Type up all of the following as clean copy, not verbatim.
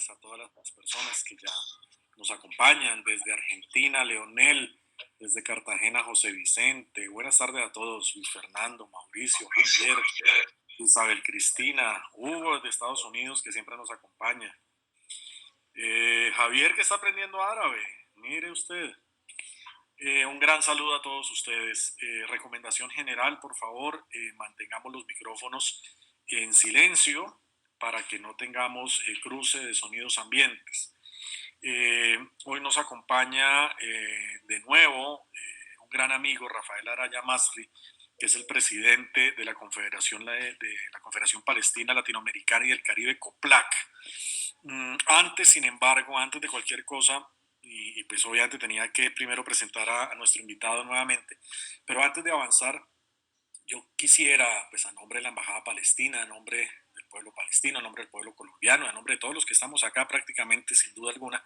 a todas las personas que ya nos acompañan desde Argentina, Leonel, desde Cartagena, José Vicente. Buenas tardes a todos, Luis Fernando, Mauricio, Javier, Isabel Cristina, Hugo desde Estados Unidos, que siempre nos acompaña. Javier, que está aprendiendo árabe, mire usted. Un gran saludo a todos ustedes. Recomendación general, por favor, mantengamos los micrófonos en silencio para que no tengamos cruce de sonidos ambientes. Hoy nos acompaña de nuevo un gran amigo, Rafael Araya Masri, que es el presidente de la Confederación Palestina Latinoamericana y del Caribe, COPLAC. Antes, sin embargo, antes de cualquier cosa, y pues obviamente tenía que primero presentar a nuestro invitado nuevamente, pero antes de avanzar, yo quisiera, pues a nombre de la Embajada Palestina, a nombre del pueblo palestino, a nombre del pueblo colombiano, a nombre de todos los que estamos acá prácticamente, sin duda alguna,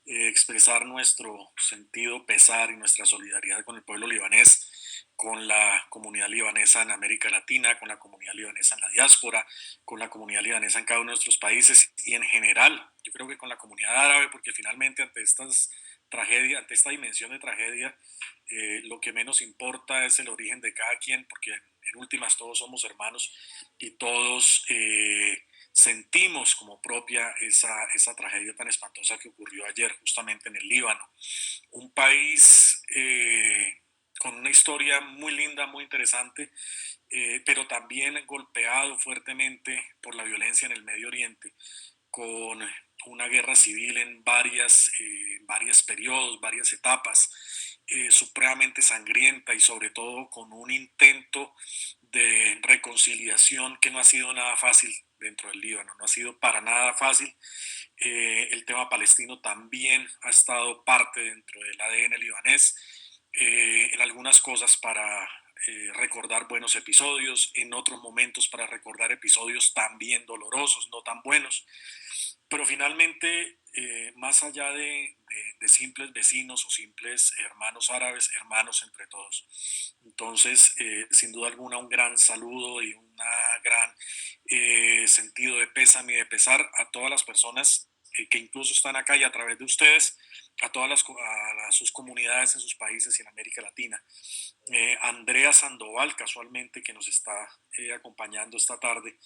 expresar nuestro sentido pesar y nuestra solidaridad con el pueblo libanés, con la comunidad libanesa en América Latina, con la comunidad libanesa en la diáspora, con la comunidad libanesa en cada uno de nuestros países y en general, yo creo que con la comunidad árabe, porque finalmente ante estas tragedias, ante esta dimensión de tragedia, lo que menos importa es el origen de cada quien, porque en últimas todos somos hermanos y todos sentimos como propia esa tragedia tan espantosa que ocurrió ayer justamente en el Líbano. Un país con una historia muy linda, muy interesante, pero también golpeado fuertemente por la violencia en el Medio Oriente, con una guerra civil en varios periodos, varias etapas, supremamente sangrienta y sobre todo con un intento de reconciliación que no ha sido nada fácil dentro del Líbano, no ha sido para nada fácil. El tema palestino también ha estado parte dentro del ADN libanés, en algunas cosas para recordar buenos episodios, en otros momentos para recordar episodios también dolorosos, no tan buenos, pero finalmente, más allá de simples vecinos o simples hermanos árabes, hermanos entre todos. Entonces, sin duda alguna, un gran saludo y un gran sentido de pésame y de pesar a todas las personas que incluso están acá y a través de ustedes, a sus comunidades en sus países y en América Latina. Andrea Sandoval, casualmente, que nos está acompañando esta tarde,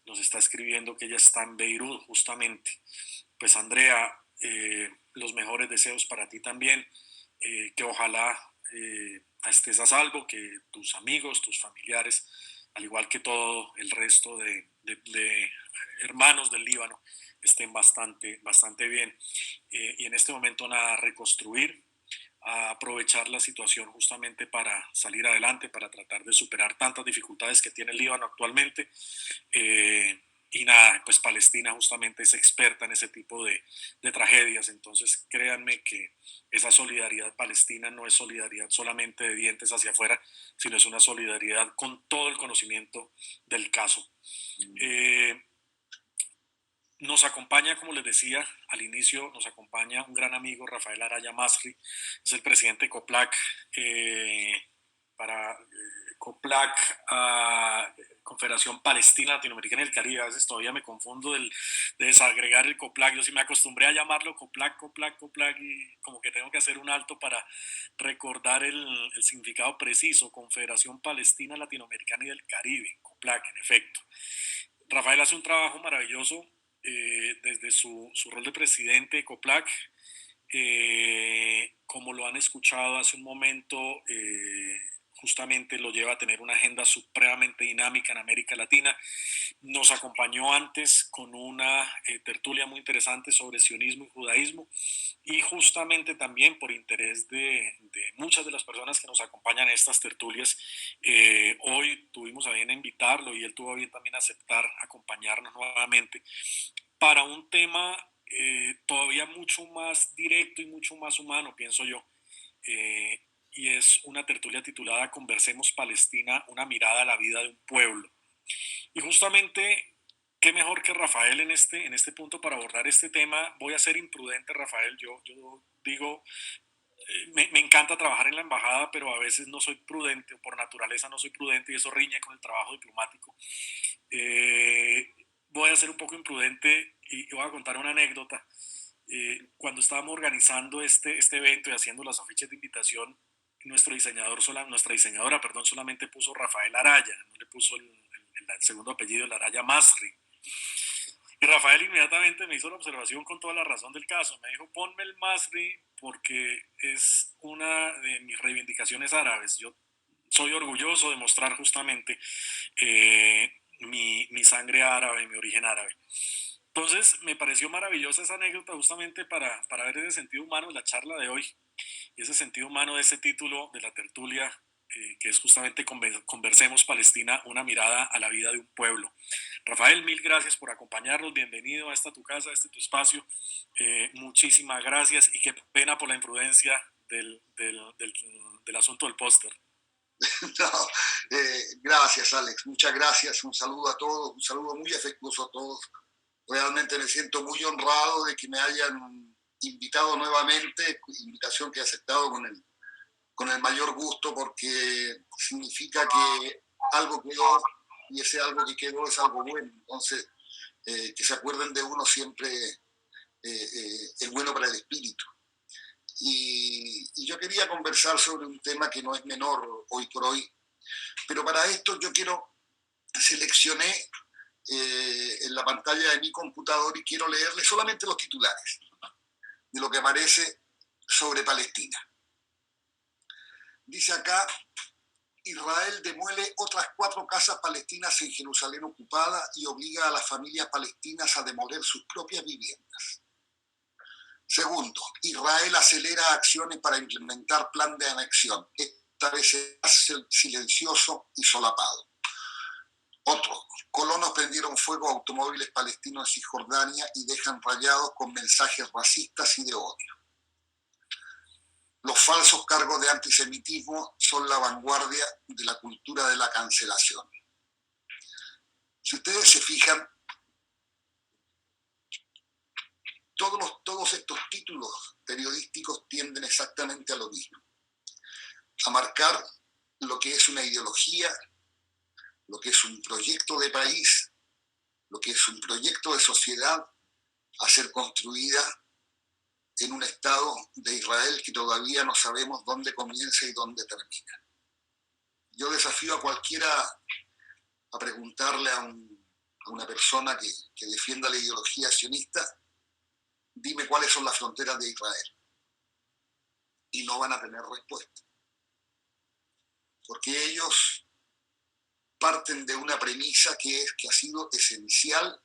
nos está escribiendo que ella está en Beirut, justamente. Pues Andrea, los mejores deseos para ti también, que ojalá estés a salvo, que tus amigos, tus familiares, al igual que todo el resto de hermanos del Líbano, estén bastante bien. Y en este momento nada, reconstruir, a aprovechar la situación justamente para salir adelante, para tratar de superar tantas dificultades que tiene el Líbano actualmente. Y nada, pues Palestina justamente es experta en ese tipo de tragedias, entonces créanme que esa solidaridad palestina no es solidaridad solamente de dientes hacia afuera, sino es una solidaridad con todo el conocimiento del caso. Eh, Nos acompaña, como les decía al inicio, nos acompaña un gran amigo, Rafael Araya Masri, es el presidente de COPLAC, para COPLAC, Confederación Palestina Latinoamericana y el Caribe. A veces todavía me confundo de desagregar el COPLAC. Yo sí me acostumbré a llamarlo COPLAC, COPLAC, COPLAC, y como que tengo que hacer un alto para recordar el significado preciso. Confederación Palestina Latinoamericana y del Caribe, COPLAC, en efecto. Rafael hace un trabajo maravilloso desde su rol de presidente de COPLAC. Como lo han escuchado hace un momento, justamente lo lleva a tener una agenda supremamente dinámica en América Latina. Nos acompañó antes con una tertulia muy interesante sobre sionismo y judaísmo, y justamente también por interés de muchas de las personas que nos acompañan en estas tertulias, hoy tuvimos a bien invitarlo y él tuvo a bien también aceptar acompañarnos nuevamente para un tema todavía mucho más directo y mucho más humano, pienso yo. Eh, y es una tertulia titulada Conversemos Palestina, una mirada a la vida de un pueblo. Y justamente, qué mejor que Rafael en este punto para abordar este tema. Voy a ser imprudente, Rafael. Yo digo, me encanta trabajar en la embajada, pero a veces no soy prudente, o por naturaleza no soy prudente, y eso riñe con el trabajo diplomático. Voy a ser un poco imprudente y voy a contar una anécdota. Cuando estábamos organizando este evento y haciendo las afiches de invitación, nuestra diseñadora, perdón, solamente puso Rafael Araya, no le puso el segundo apellido, el Araya Masri. Y Rafael inmediatamente me hizo la observación con toda la razón del caso. Me dijo, ponme el Masri porque es una de mis reivindicaciones árabes. Yo soy orgulloso de mostrar justamente mi sangre árabe, mi origen árabe. Entonces, me pareció maravillosa esa anécdota justamente para ver ese sentido humano de la charla de hoy y ese sentido humano de ese título de la tertulia, que es justamente Conversemos Palestina, una mirada a la vida de un pueblo. Rafael, mil gracias por acompañarnos, bienvenido a esta tu casa, a este tu espacio, muchísimas gracias y qué pena por la imprudencia del asunto del póster. No, gracias, Alex, muchas gracias, un saludo a todos, un saludo muy afectuoso a todos. Realmente me siento muy honrado de que me hayan invitado nuevamente, invitación que he aceptado con el mayor gusto, porque significa que algo quedó y ese algo que quedó es algo bueno. Entonces, que se acuerden de uno siempre es bueno para el espíritu. Y yo quería conversar sobre un tema que no es menor hoy por hoy, pero para esto seleccioné en la pantalla de mi computador y quiero leerle solamente los titulares de lo que aparece sobre Palestina. Dice acá, Israel demuele otras 4 casas palestinas en Jerusalén ocupada y obliga a las familias palestinas a demoler sus propias viviendas. Segundo, Israel acelera acciones para implementar plan de anexión. Esta vez es silencioso y solapado. Otro, colonos prendieron fuego a automóviles palestinos en Cisjordania y dejan rayados con mensajes racistas y de odio. Los falsos cargos de antisemitismo son la vanguardia de la cultura de la cancelación. Si ustedes se fijan, todos estos títulos periodísticos tienden exactamente a lo mismo, a marcar lo que es una ideología, lo que es un proyecto de país, lo que es un proyecto de sociedad a ser construida en un Estado de Israel que todavía no sabemos dónde comienza y dónde termina. Yo desafío a cualquiera a preguntarle a una persona que defienda la ideología sionista, dime cuáles son las fronteras de Israel. Y no van a tener respuesta. Porque ellos parten de una premisa que ha sido esencial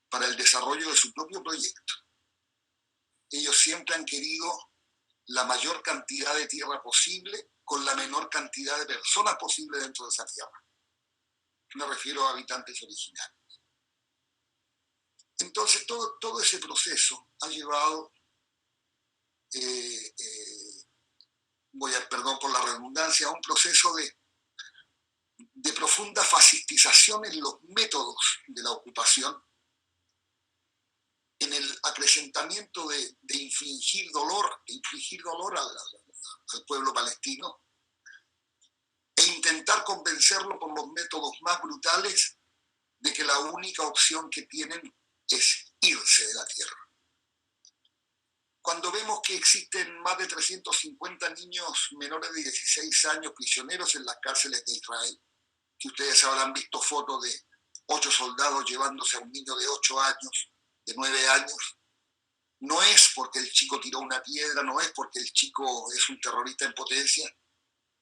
para el desarrollo de su propio proyecto. Ellos siempre han querido la mayor cantidad de tierra posible con la menor cantidad de personas posible dentro de esa tierra. Me refiero a habitantes originarios. Entonces, todo ese proceso ha llevado, perdón por la redundancia, a un proceso de profunda fascistización en los métodos de la ocupación, en el acrecentamiento de infligir dolor al pueblo palestino e intentar convencerlo por los métodos más brutales de que la única opción que tienen es irse de la tierra. Cuando vemos que existen más de 350 niños menores de 16 años prisioneros en las cárceles de Israel, que ustedes habrán visto fotos de 8 soldados llevándose a un niño de 8 años, de 9 años, no es porque el chico tiró una piedra, no es porque el chico es un terrorista en potencia,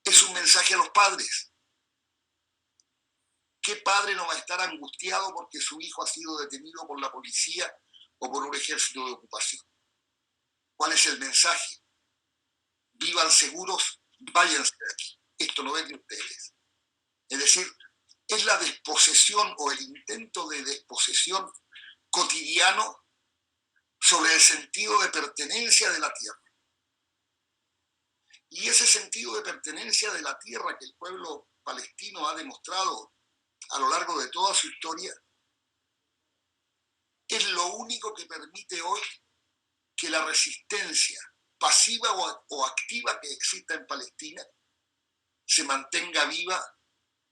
es un mensaje a los padres. ¿Qué padre no va a estar angustiado porque su hijo ha sido detenido por la policía o por un ejército de ocupación? ¿Cuál es el mensaje? Vivan seguros, váyanse de aquí. Esto no es de ustedes. Es decir, es la desposesión o el intento de desposesión cotidiano sobre el sentido de pertenencia de la tierra. Y ese sentido de pertenencia de la tierra que el pueblo palestino ha demostrado a lo largo de toda su historia es lo único que permite hoy que la resistencia pasiva o activa que exista en Palestina se mantenga viva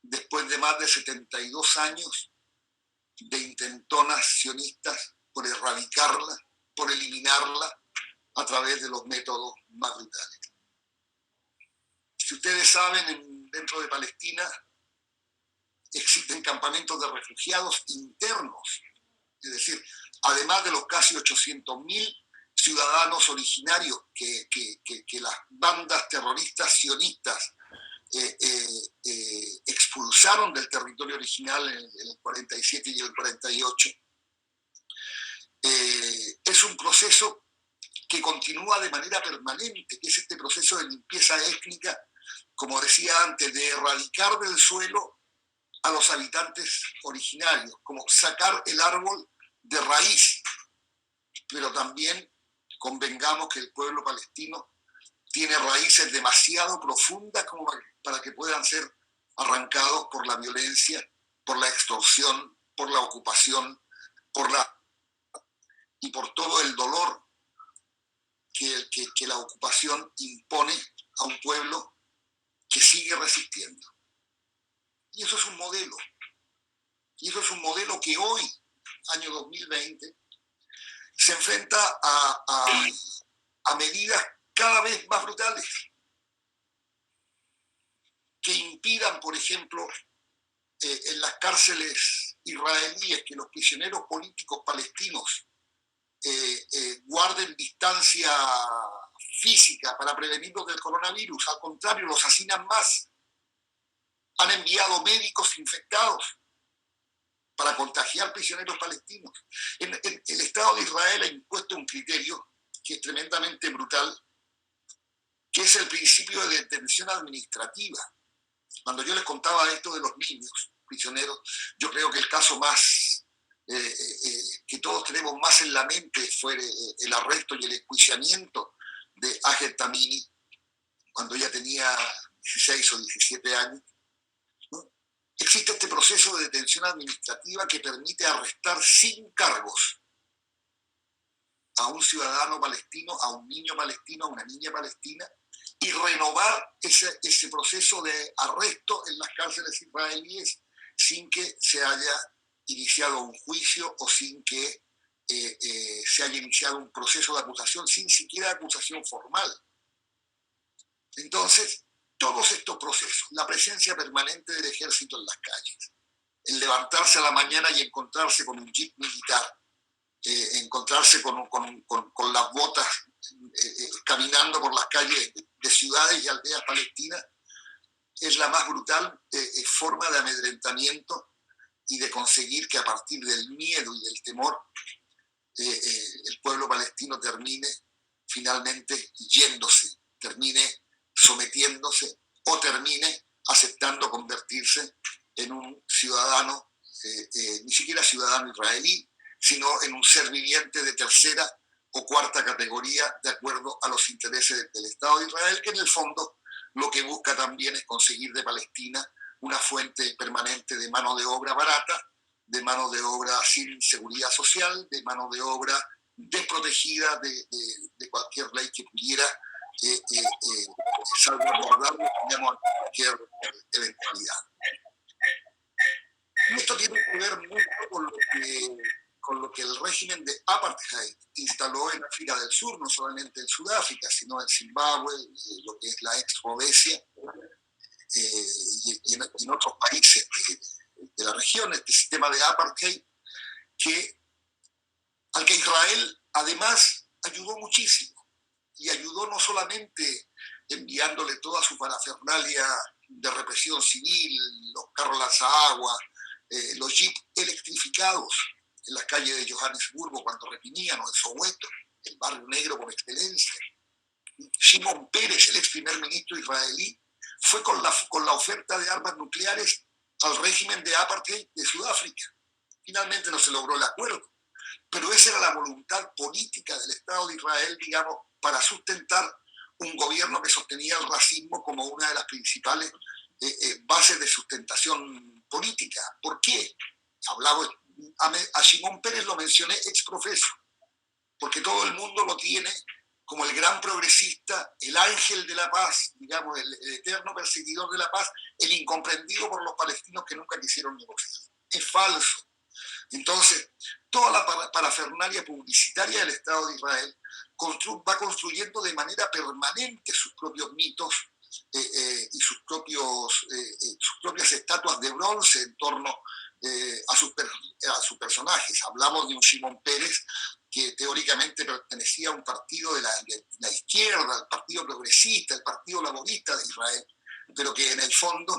después de más de 72 años de intentonas sionistas por erradicarla, por eliminarla a través de los métodos más brutales. Si ustedes saben, dentro de Palestina existen campamentos de refugiados internos, es decir, además de los casi 800.000 ciudadanos originarios que las bandas terroristas sionistas expulsaron del territorio original en el 47 y el 48, es un proceso que continúa de manera permanente, que es este proceso de limpieza étnica, como decía antes, de erradicar del suelo a los habitantes originarios, como sacar el árbol de raíz. Pero también convengamos que el pueblo palestino tiene raíces demasiado profundas como para que puedan ser arrancados por la violencia, por la extorsión, por la ocupación, y por todo el dolor que la ocupación impone a un pueblo que sigue resistiendo. Y eso es un modelo. Y eso es un modelo que hoy, año 2020, se enfrenta a medidas cada vez más brutales que impidan, por ejemplo, en las cárceles israelíes que los prisioneros políticos palestinos guarden distancia física para prevenirlos del coronavirus. Al contrario, los hacinan más. Han enviado médicos infectados para contagiar prisioneros palestinos. El Estado de Israel ha impuesto un criterio que es tremendamente brutal, que es el principio de detención administrativa. Cuando yo les contaba esto de los niños prisioneros, yo creo que el caso más que todos tenemos más en la mente fue el arresto y el enjuiciamiento de Ahed Tamimi cuando ella tenía 16 o 17 años. ¿No? Existe este proceso de detención administrativa que permite arrestar sin cargos a un ciudadano palestino, a un niño palestino, a una niña palestina, y renovar ese proceso de arresto en las cárceles israelíes sin que se haya iniciado un juicio o sin que se haya iniciado un proceso de acusación, sin siquiera acusación formal. Entonces, todos estos procesos, la presencia permanente del ejército en las calles, el levantarse a la mañana y encontrarse con un jeep militar, encontrarse con las botas caminando por las calles de ciudades y aldeas palestinas, es la más brutal forma de amedrentamiento y de conseguir que a partir del miedo y del temor el pueblo palestino termine finalmente yéndose, termine sometiéndose o termine aceptando convertirse en un ciudadano, ni siquiera ciudadano israelí, sino en un ser viviente de tercera o cuarta categoría de acuerdo a los intereses del Estado de Israel, que en el fondo lo que busca también es conseguir de Palestina una fuente permanente de mano de obra barata, de mano de obra sin seguridad social, de mano de obra desprotegida de cualquier ley que pudiera salvaguardar cualquier eventualidad. Esto tiene que ver mucho con lo que el régimen de apartheid instaló en África del Sur, no solamente en Sudáfrica, sino en Zimbabue, lo que es la ex-Rhodesia, y en otros países de la región, este sistema de apartheid, al que Israel además ayudó muchísimo, y ayudó no solamente enviándole toda su parafernalia de represión civil, los carros lanzaagua, los jeeps electrificados en las calles de Johannesburgo cuando reprimían, o en Soweto, el barrio negro por excelencia. Shimon Peres, el ex primer ministro israelí, fue con la oferta de armas nucleares al régimen de apartheid de Sudáfrica. Finalmente no se logró el acuerdo, pero esa era la voluntad política del Estado de Israel, digamos, para sustentar un gobierno que sostenía el racismo como una de las principales bases de sustentación política. ¿Por qué? A Shimon Peres lo mencioné ex profeso, porque todo el mundo lo tiene como el gran progresista, el ángel de la paz, digamos, el eterno perseguidor de la paz, el incomprendido por los palestinos que nunca quisieron negociar. Es falso. Entonces, toda la parafernalia publicitaria del Estado de Israel va construyendo de manera permanente sus propios mitos y sus propias estatuas de bronce en torno a sus personajes. Hablamos de un Shimon Peres que teóricamente pertenecía a un partido de la izquierda, el Partido Progresista, el Partido Laborista de Israel, pero que en el fondo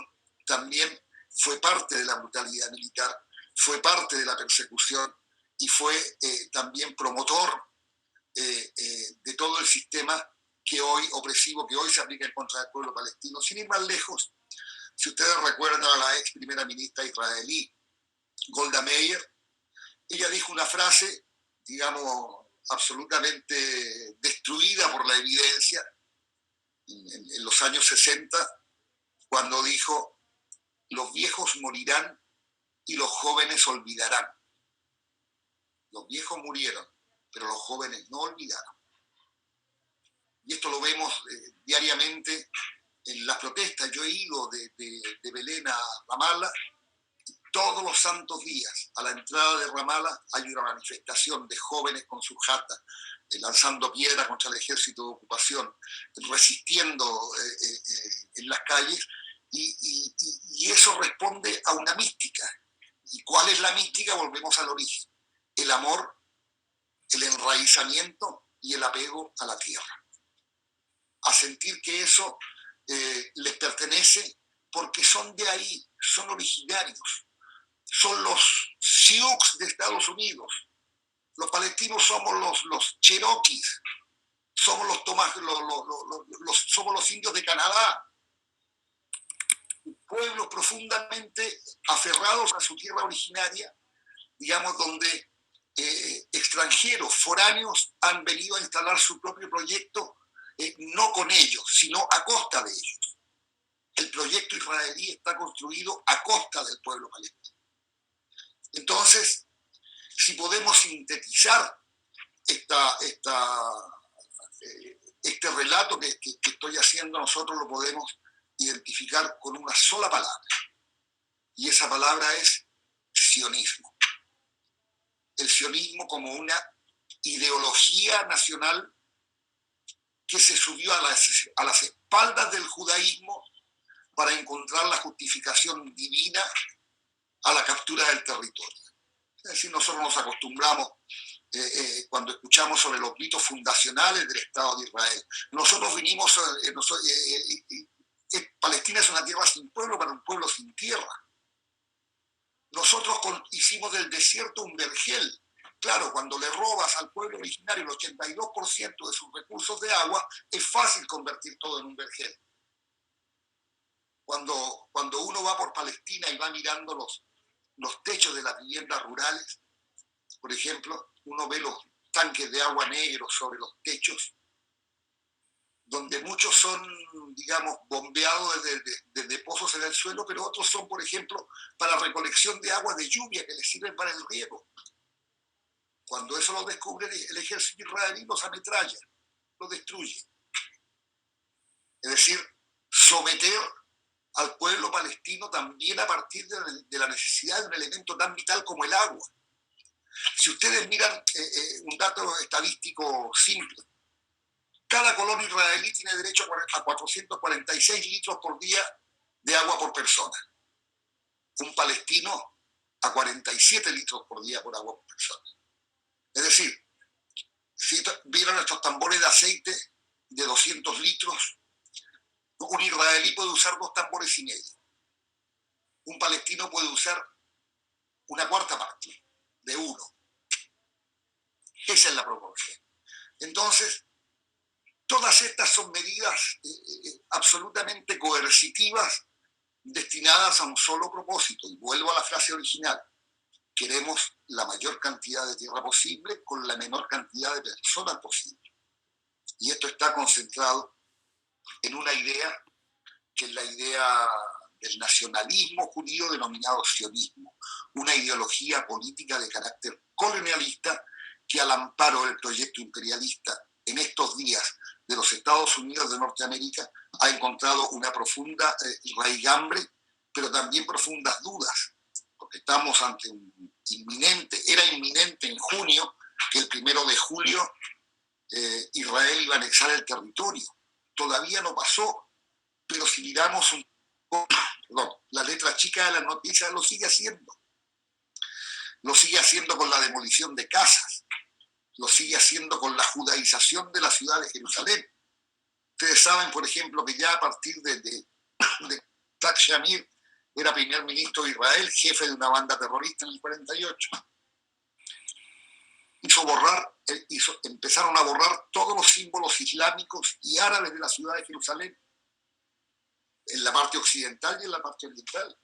también fue parte de la brutalidad militar, fue parte de la persecución y fue también promotor de todo el sistema opresivo que hoy se aplica en contra del pueblo palestino. Sin ir más lejos, si ustedes recuerdan a la ex primera ministra israelí, Golda Meir, ella dijo una frase, digamos, absolutamente destruida por la evidencia en los años 60, cuando dijo: los viejos morirán y los jóvenes olvidarán. Los viejos murieron, pero los jóvenes no olvidaron. Y esto lo vemos diariamente en las protestas. Yo he ido de Belén a Ramallah. Todos los santos días, a la entrada de Ramallah, hay una manifestación de jóvenes con sus jatas, lanzando piedras contra el ejército de ocupación, resistiendo en las calles, y eso responde a una mística. ¿Y cuál es la mística? Volvemos al origen: el amor, el enraizamiento y el apego a la tierra. A sentir que eso les pertenece porque son de ahí, son originarios. Son los Sioux de Estados Unidos. Los palestinos somos los cherokees, somos somos los indios de Canadá. Pueblos profundamente aferrados a su tierra originaria, digamos, donde extranjeros, foráneos, han venido a instalar su propio proyecto, no con ellos, sino a costa de ellos. El proyecto israelí está construido a costa del pueblo palestino. Entonces, si podemos sintetizar este relato que estoy haciendo, nosotros lo podemos identificar con una sola palabra, y esa palabra es sionismo. El sionismo como una ideología nacional que se subió a las espaldas del judaísmo para encontrar la justificación divina a la captura del territorio. Es decir, nosotros nos acostumbramos cuando escuchamos sobre los mitos fundacionales del Estado de Israel. Nosotros vinimos, Palestina es una tierra sin pueblo para un pueblo sin tierra. Nosotros hicimos del desierto un vergel. Claro, cuando le robas al pueblo originario el 82% de sus recursos de agua, es fácil convertir todo en un vergel. Cuando uno va por Palestina y va mirando los techos de las viviendas rurales, por ejemplo, uno ve los tanques de agua negros sobre los techos, donde muchos son, digamos, bombeados desde pozos en el suelo, pero otros son, por ejemplo, para recolección de agua de lluvia que les sirven para el riego. Cuando eso lo descubre el ejército israelí, los ametralla, los destruye. Es decir, someter al pueblo palestino también a partir de la necesidad de un elemento tan vital como el agua. Si ustedes miran un dato estadístico simple, cada colono israelí tiene derecho a 446 litros por día de agua por persona. Un palestino a 47 litros por día por agua por persona. Es decir, si vieron estos tambores de aceite de 200 litros, un israelí puede usar 2 tambores y medio. Un palestino puede usar una cuarta parte de uno. Esa es la proporción. Entonces, todas estas son medidas absolutamente coercitivas destinadas a un solo propósito. Y vuelvo a la frase original: queremos la mayor cantidad de tierra posible con la menor cantidad de personas posible. Y esto está concentrado en una idea que es la idea del nacionalismo judío denominado sionismo, una ideología política de carácter colonialista que, al amparo del proyecto imperialista en estos días de los Estados Unidos de Norteamérica, ha encontrado una profunda raigambre, pero también profundas dudas, porque estamos ante era inminente en junio que el 1 de julio Israel iba a anexar el territorio. Todavía no pasó, pero si miramos la letra chica de la noticia, lo sigue haciendo. Lo sigue haciendo con la demolición de casas, lo sigue haciendo con la judaización de la ciudad de Jerusalén. Ustedes saben, por ejemplo, que ya a partir de Yitzhak Shamir era primer ministro de Israel, jefe de una banda terrorista en el 48. Empezaron a borrar todos los símbolos islámicos y árabes de la ciudad de Jerusalén, en la parte occidental y en la parte oriental.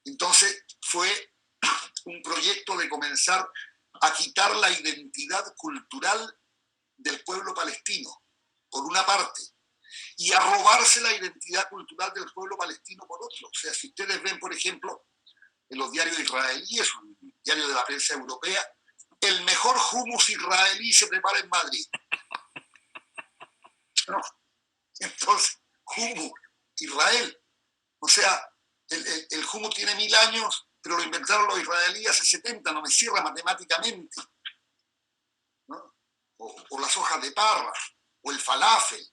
Entonces fue un proyecto de comenzar a quitar la identidad cultural del pueblo palestino, por una parte, y a robarse la identidad cultural del pueblo palestino por otro. O sea, si ustedes ven, por ejemplo, en los diarios israelíes, un diario de la prensa europea, el mejor hummus israelí se prepara en Madrid. ¿No? Entonces, hummus, Israel. O sea, el hummus tiene 1000 años, pero lo inventaron los israelíes hace 70, no me cierra matemáticamente. ¿No? O las hojas de parra, o el falafel.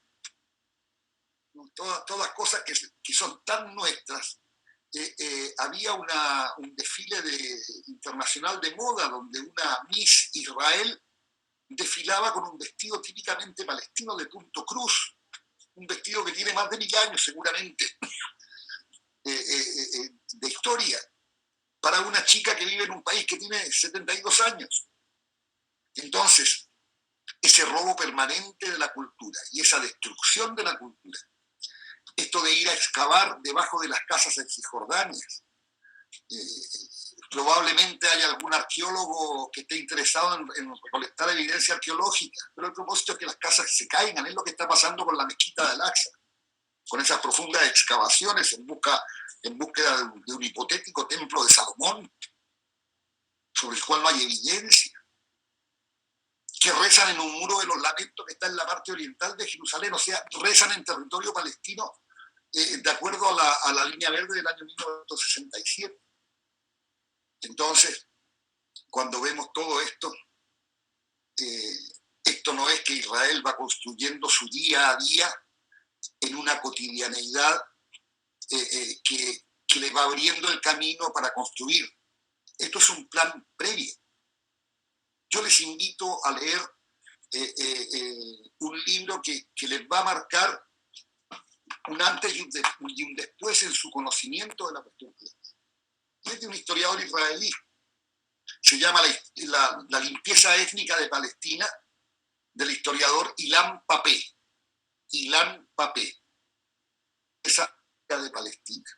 ¿No? Todas cosas que son tan nuestras. Había un desfile internacional de moda donde una Miss Israel desfilaba con un vestido típicamente palestino de punto cruz, un vestido que tiene más de 1000 años seguramente de historia, para una chica que vive en un país que tiene 72 años. Entonces, ese robo permanente de la cultura y esa destrucción de la cultura, esto de ir a excavar debajo de las casas en Cisjordania, probablemente haya algún arqueólogo que esté interesado en recolectar evidencia arqueológica, pero el propósito es que las casas se caigan. Es lo que está pasando con la mezquita de Al-Aqsa, con esas profundas excavaciones en búsqueda de un hipotético templo de Salomón, sobre el cual no hay evidencia, que rezan en un muro de los lamentos que está en la parte oriental de Jerusalén, o sea, rezan en territorio palestino de acuerdo a la línea verde del año 1967. Entonces, cuando vemos todo esto, esto no es que Israel va construyendo su día a día en una cotidianeidad que le va abriendo el camino para construir. Esto es un plan previo. Yo les invito a leer un libro que les va a marcar un antes y un después en su conocimiento de la cuestión. Es de un historiador israelí. Se llama la limpieza étnica de Palestina, del historiador Ilan Papé. Ilan Papé. Esa de Palestina.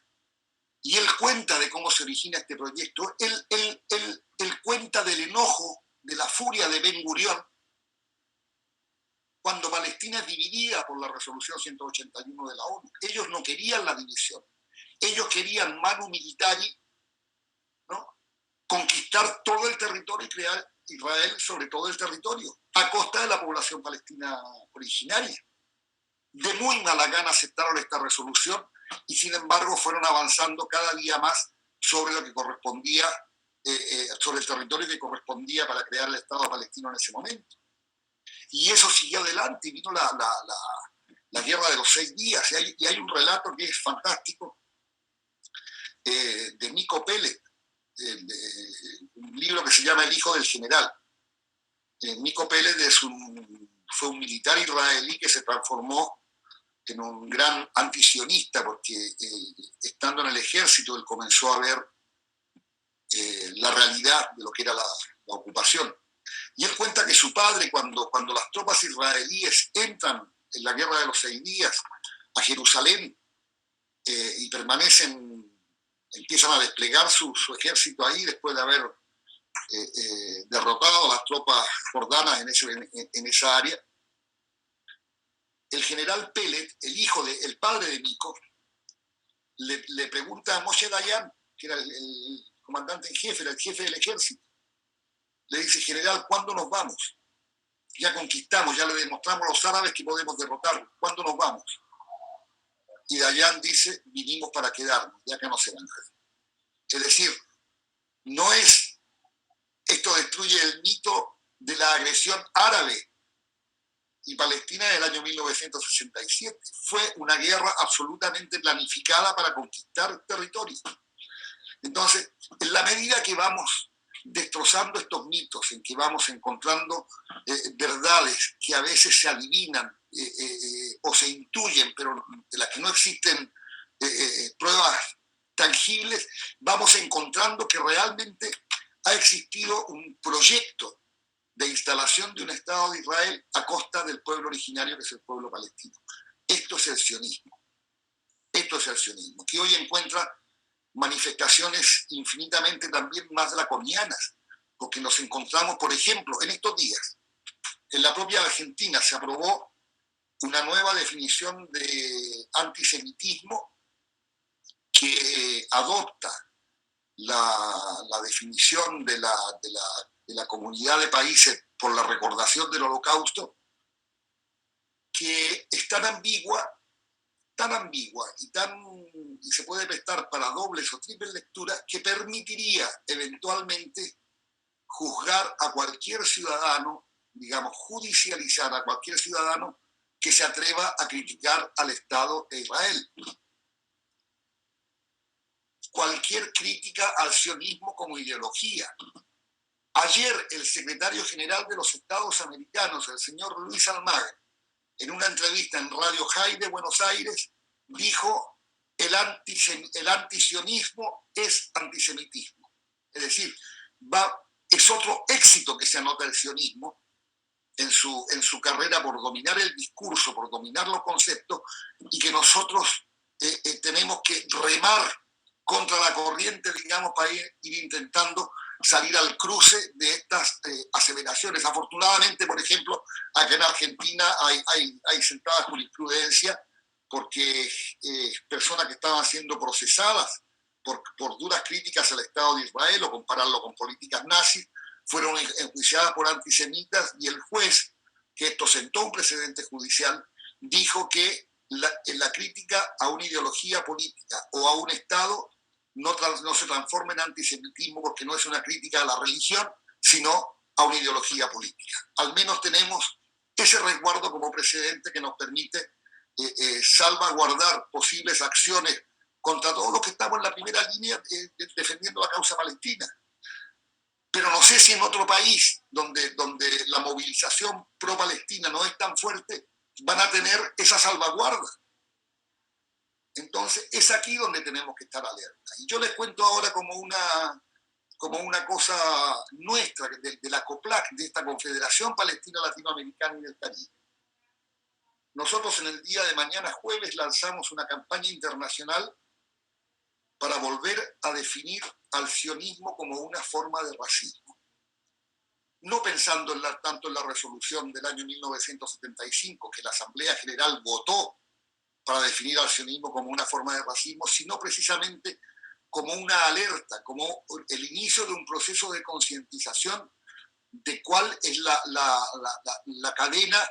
Y él cuenta de cómo se origina este proyecto. Él cuenta del enojo, de la furia de Ben Gurión, cuando Palestina es dividida por la resolución 181 de la ONU. Ellos no querían la división. Ellos querían manu militari, ¿no? Conquistar todo el territorio y crear Israel sobre todo el territorio, a costa de la población palestina originaria. De muy mala gana aceptaron esta resolución y sin embargo fueron avanzando cada día más sobre lo que correspondía, sobre el territorio que correspondía para crear el Estado palestino en ese momento. Y eso siguió adelante y vino la guerra de los 6 días. Y hay un relato que es fantástico de Nico Pellet, un libro que se llama El hijo del general. Nico Pellet fue un militar israelí que se transformó en un gran antisionista porque estando en el ejército él comenzó a ver la realidad de lo que era la ocupación. Y él cuenta que su padre, cuando las tropas israelíes entran en la guerra de los 6 días a Jerusalén y empiezan a desplegar su ejército ahí después de haber derrotado a las tropas jordanas en esa área, el general Pellet, el padre de Nico, le pregunta a Moshe Dayan, que era el comandante en jefe, era el jefe del ejército, le dice: general, ¿cuándo nos vamos? Ya conquistamos, ya le demostramos a los árabes que podemos derrotarlos. ¿Cuándo nos vamos? Y Dayan dice: vinimos para quedarnos, ya que no se van. Es decir, No es, esto destruye el mito de la agresión árabe y Palestina del año 1967. Fue una guerra absolutamente planificada para conquistar territorios. Entonces, en la medida que vamos destrozando estos mitos, en que vamos encontrando verdades que a veces se adivinan o se intuyen, pero de las que no existen pruebas tangibles, vamos encontrando que realmente ha existido un proyecto de instalación de un Estado de Israel a costa del pueblo originario, que es el pueblo palestino. Esto es el sionismo. Esto es el sionismo, que hoy encuentra manifestaciones infinitamente también más draconianas, porque nos encontramos, por ejemplo, en estos días, en la propia Argentina se aprobó una nueva definición de antisemitismo que adopta la definición de la comunidad de países por la recordación del Holocausto, que es tan ambigua y se puede prestar para dobles o triples lecturas, que permitiría eventualmente juzgar a cualquier ciudadano, digamos, judicializar a cualquier ciudadano que se atreva a criticar al Estado de Israel. Cualquier crítica al sionismo como ideología. Ayer el secretario general de los Estados Americanos, el señor Luis Almagro, en una entrevista en Radio High de Buenos Aires, dijo el antisionismo es antisemitismo. Es decir, es otro éxito que se anota el sionismo en su carrera por dominar el discurso, por dominar los conceptos, y que nosotros tenemos que remar contra la corriente, digamos, para ir intentando salir al cruce de estas aseveraciones. Afortunadamente, por ejemplo, acá en Argentina hay sentada jurisprudencia porque personas que estaban siendo procesadas por duras críticas al Estado de Israel o compararlo con políticas nazis, fueron enjuiciadas por antisemitas, y el juez, que esto sentó un precedente judicial, dijo que la crítica a una ideología política o a un Estado no se transforma en antisemitismo, porque no es una crítica a la religión, sino a una ideología política. Al menos tenemos ese resguardo como precedente que nos permite salvaguardar posibles acciones contra todos los que estamos en la primera línea defendiendo la causa palestina. Pero no sé si en otro país donde la movilización pro-palestina no es tan fuerte van a tener esa salvaguarda. Entonces es aquí donde tenemos que estar alerta. Y yo les cuento ahora como una cosa nuestra, de la COPLAC, de esta Confederación Palestina Latinoamericana y del Caribe. Nosotros en el día de mañana, jueves, lanzamos una campaña internacional para volver a definir al sionismo como una forma de racismo. No pensando tanto en la resolución del año 1975, que la Asamblea General votó para definir al sionismo como una forma de racismo, sino precisamente como una alerta, como el inicio de un proceso de concientización de cuál es la cadena,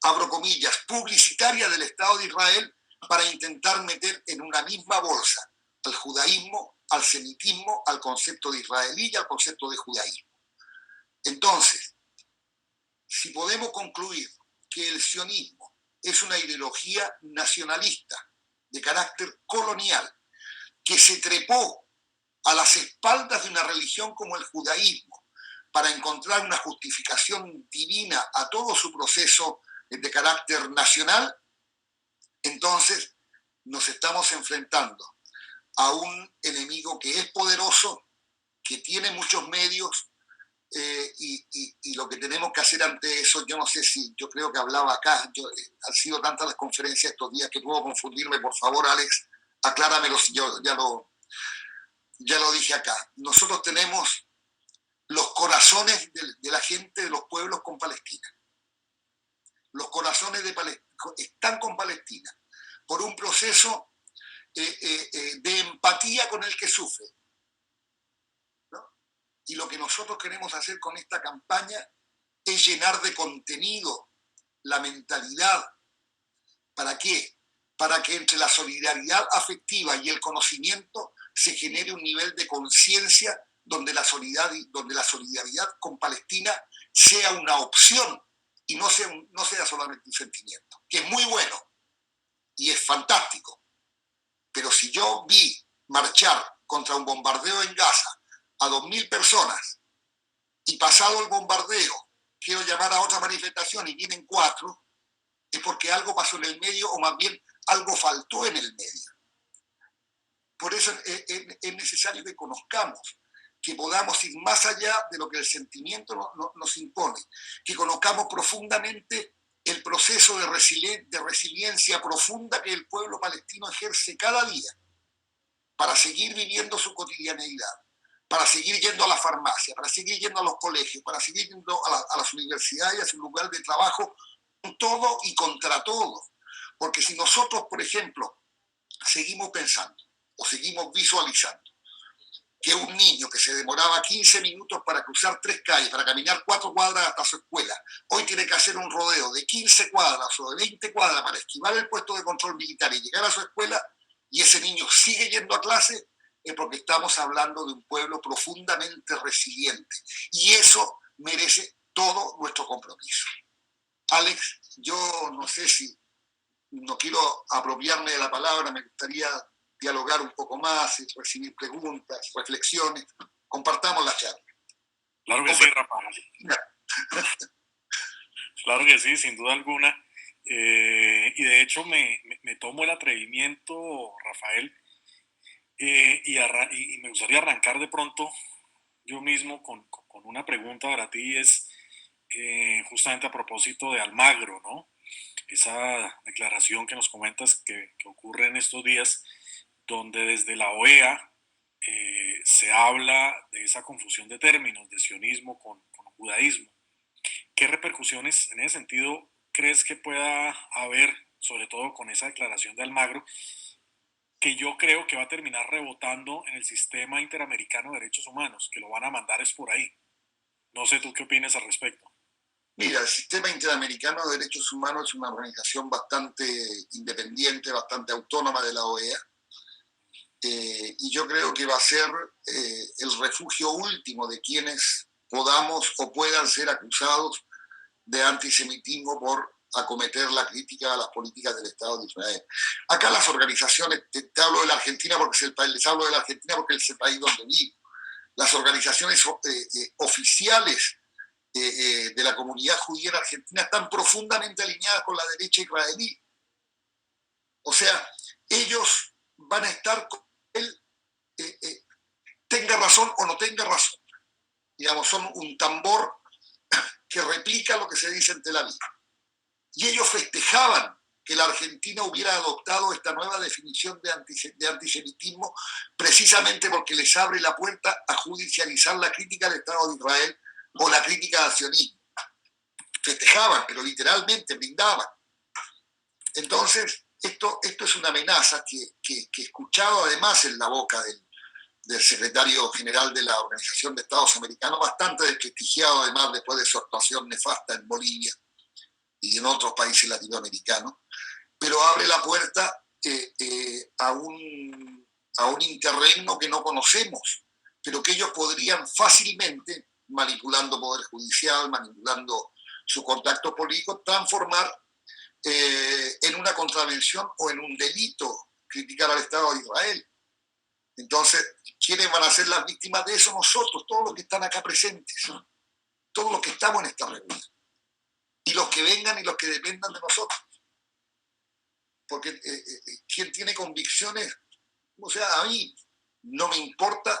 abro comillas, publicitaria del Estado de Israel, para intentar meter en una misma bolsa al judaísmo, al semitismo, al concepto de israelí y al concepto de judaísmo. Entonces, si podemos concluir que el sionismo es una ideología nacionalista de carácter colonial que se trepó a las espaldas de una religión como el judaísmo para encontrar una justificación divina a todo su proceso de carácter nacional, entonces nos estamos enfrentando a un enemigo que es poderoso, que tiene muchos medios, y lo que tenemos que hacer ante eso, yo no sé si, yo creo que hablaba acá, han sido tantas las conferencias estos días que puedo confundirme. Por favor, Alex, acláramelo si yo ya lo dije acá. Nosotros tenemos los corazones de la gente de los pueblos con Palestina. Los corazones están con Palestina por un proceso de empatía con el que sufre. Y lo que nosotros queremos hacer con esta campaña es llenar de contenido la mentalidad. ¿Para qué? Para que entre la solidaridad afectiva y el conocimiento se genere un nivel de conciencia donde la solidaridad con Palestina sea una opción y no sea solamente un sentimiento, que es muy bueno y es fantástico. Pero si yo vi marchar contra un bombardeo en Gaza a 2.000 personas y pasado el bombardeo quiero llamar a otra manifestación y vienen 4, es porque algo pasó en el medio o más bien algo faltó en el medio. Por eso es necesario que conozcamos, que podamos ir más allá de lo que el sentimiento nos impone, que conozcamos profundamente el proceso de resiliencia profunda que el pueblo palestino ejerce cada día para seguir viviendo su cotidianeidad, para seguir yendo a la farmacia, para seguir yendo a los colegios, para seguir yendo a las universidades y a su lugar de trabajo, con todo y contra todo. Porque si nosotros, por ejemplo, seguimos pensando o seguimos visualizando que un niño que se demoraba 15 minutos para cruzar 3 calles, para caminar 4 cuadras hasta su escuela, hoy tiene que hacer un rodeo de 15 cuadras o de 20 cuadras para esquivar el puesto de control militar y llegar a su escuela, y ese niño sigue yendo a clase, es porque estamos hablando de un pueblo profundamente resiliente. Y eso merece todo nuestro compromiso. Alex, yo no sé si, no quiero apropiarme de la palabra, me gustaría dialogar un poco más, recibir preguntas, reflexiones. Compartamos la charla. Claro que sí, Rafael. Claro que sí, sin duda alguna. Y de hecho me tomo el atrevimiento, Rafael, y me gustaría arrancar de pronto yo mismo con una pregunta para ti, es justamente a propósito de Almagro, ¿no? Esa declaración que nos comentas que ocurre en estos días, donde desde la OEA se habla de esa confusión de términos, de sionismo con judaísmo. ¿Qué repercusiones en ese sentido crees que pueda haber, sobre todo con esa declaración de Almagro, que yo creo que va a terminar rebotando en el sistema interamericano de derechos humanos, que lo van a mandar es por ahí? No sé tú qué opinas al respecto. Mira, el Sistema Interamericano de Derechos Humanos es una organización bastante independiente, bastante autónoma de la OEA, y yo creo que va a ser el refugio último de quienes podamos o puedan ser acusados de antisemitismo por acometer la crítica a las políticas del Estado de Israel. Acá las organizaciones, te hablo de la Argentina porque es el país, les hablo de la Argentina porque es el país donde vivo. Las organizaciones oficiales de la comunidad judía en Argentina están profundamente alineadas con la derecha israelí. O sea, ellos van a estar con él, tenga razón o no tenga razón. Digamos, son un tambor que replica lo que se dice en Tel Aviv. Y ellos festejaban que la Argentina hubiera adoptado esta nueva definición de antisemitismo precisamente porque les abre la puerta a judicializar la crítica al Estado de Israel o la crítica al sionismo. Festejaban, pero literalmente brindaban. Entonces, esto es una amenaza que he escuchado además en la boca del secretario general de la Organización de Estados Americanos, bastante desprestigiado además después de su actuación nefasta en Bolivia y en otros países latinoamericanos, pero abre la puerta a un interregno que no conocemos, pero que ellos podrían fácilmente, manipulando poder judicial, manipulando su contacto político, transformar en una contravención o en un delito criticar al Estado de Israel. Entonces, ¿quiénes van a ser las víctimas de eso? Nosotros, todos los que están acá presentes, todos los que estamos en esta reunión, y los que vengan y los que dependan de nosotros. Porque quien tiene convicciones, o sea, a mí no me importa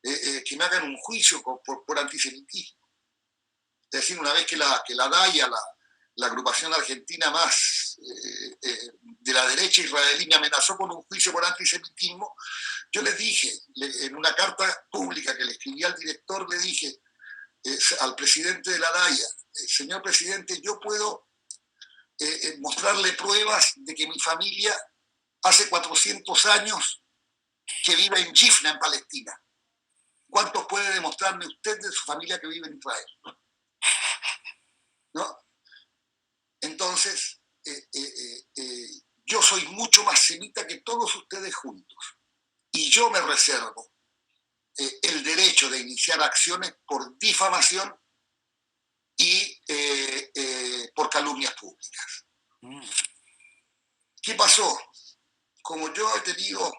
que me hagan un juicio por antisemitismo. Es decir, una vez que la DAIA, la agrupación argentina más de la derecha israelí, me amenazó con un juicio por antisemitismo, yo les dije, en una carta pública que le escribí al director, le dije al presidente de la DAIA, señor presidente, yo puedo mostrarle pruebas de que mi familia hace 400 años que vive en Jifna, en Palestina. ¿Cuántos puede demostrarme usted de su familia que vive en Israel? ¿No? Entonces, yo soy mucho más semita que todos ustedes juntos. y yo me reservo el derecho de iniciar acciones por difamación y por calumnias públicas. ¿Qué pasó? Como yo he tenido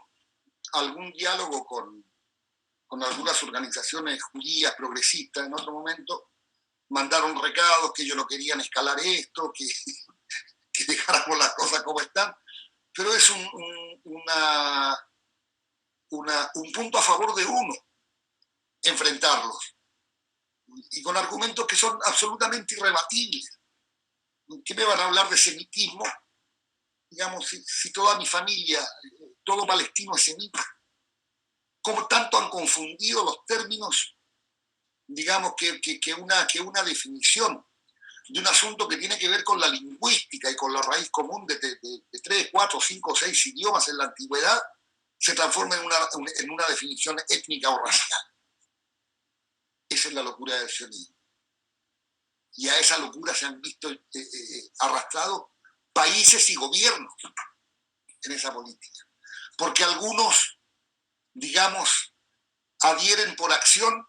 algún diálogo con algunas organizaciones judías progresistas en otro momento, mandaron recados que ellos no querían escalar esto, que dejáramos las cosas como están, pero es un punto a favor de uno, enfrentarlos, y con argumentos que son absolutamente irrebatibles. ¿Qué me van a hablar de semitismo? Digamos, si toda mi familia, todo palestino es semita. ¿Cómo tanto han confundido los términos? Digamos que una definición de un asunto que tiene que ver con la lingüística y con la raíz común de 3, 4, 5, 6 idiomas en la antigüedad, se transforma en una definición étnica o racial. Esa es la locura del sionismo. Y a esa locura se han visto arrastrados países y gobiernos en esa política. Porque algunos, digamos, adhieren por acción,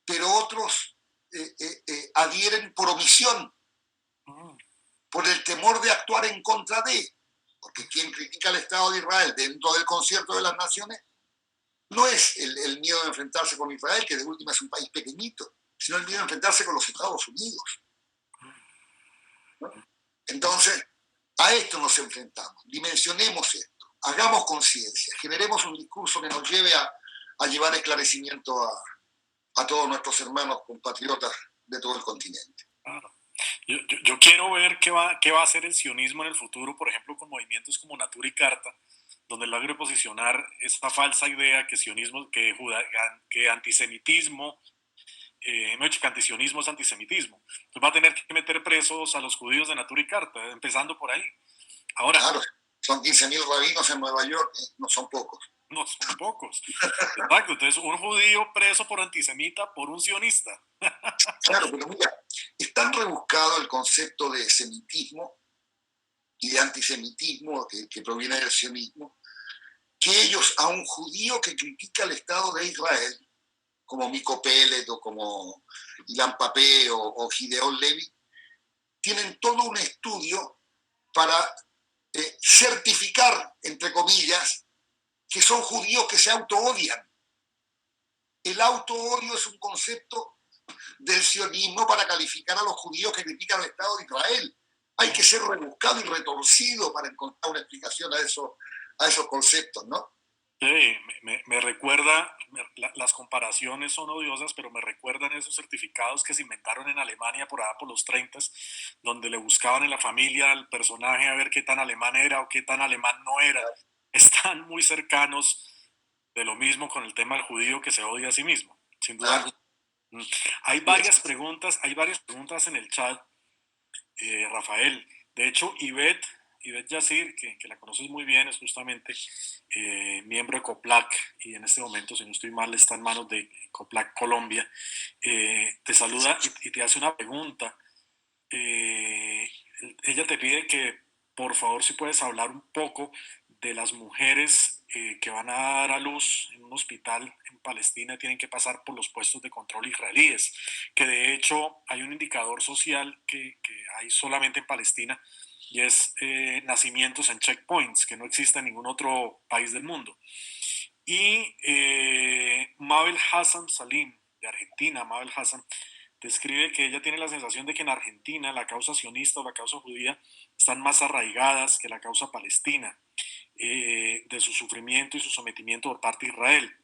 pero otros adhieren por omisión, por el temor de actuar en contra de. Porque quien critica al Estado de Israel dentro del concierto de las naciones no es el miedo de enfrentarse con Israel, que de última es un país pequeñito, sino el miedo de enfrentarse con los Estados Unidos, ¿no? Entonces, a esto nos enfrentamos, dimensionemos esto, hagamos conciencia, generemos un discurso que nos lleve a llevar esclarecimiento a todos nuestros hermanos compatriotas de todo el continente. Claro. Yo quiero ver qué va a hacer el sionismo en el futuro, por ejemplo, con movimientos como Natura y Carta, donde logre posicionar esta falsa idea que sionismo, que antisemitismo, no he dicho que antisionismo es antisemitismo. Entonces va a tener que meter presos a los judíos de Natura y Carta, empezando por ahí. Ahora, claro, son 15.000 rabinos en Nueva York, no son pocos. No son pocos. Exacto, entonces un judío preso por antisemita por un sionista. Claro, pero mira, es tan rebuscado el concepto de semitismo y de antisemitismo que proviene del sionismo, que ellos, a un judío que critica el Estado de Israel, como Miko Pellet o como Ilan Papé o Gideon Levy, tienen todo un estudio para certificar, entre comillas, que son judíos que se auto-odian. El auto-odio es un concepto del sionismo para calificar a los judíos que critican el Estado de Israel. Hay que ser rebuscado y retorcido para encontrar una explicación a esos conceptos, ¿no? Sí, me recuerda, las comparaciones son odiosas, pero me recuerdan esos certificados que se inventaron en Alemania por allá por los 30, donde le buscaban en la familia al personaje a ver qué tan alemán era o qué tan alemán no era. Están muy cercanos de lo mismo con el tema del judío que se odia a sí mismo, sin duda. Hay varias preguntas en el chat, Rafael. De hecho, Ivette Yassir, que la conoces muy bien, es justamente miembro de COPLAC y en este momento, si no estoy mal, está en manos de COPLAC Colombia. Te saluda y te hace una pregunta. Ella te pide que, por favor, si puedes hablar un poco de las mujeres que van a dar a luz en un hospital en Palestina, tienen que pasar por los puestos de control israelíes, que de hecho hay un indicador social que hay solamente en Palestina y es nacimientos en checkpoints, que no existe en ningún otro país del mundo. Y Mabel Hassan Salim, de Argentina, Mabel Hassan, describe que ella tiene la sensación de que en Argentina la causa sionista o la causa judía están más arraigadas que la causa palestina, de su sufrimiento y su sometimiento por parte de Israel.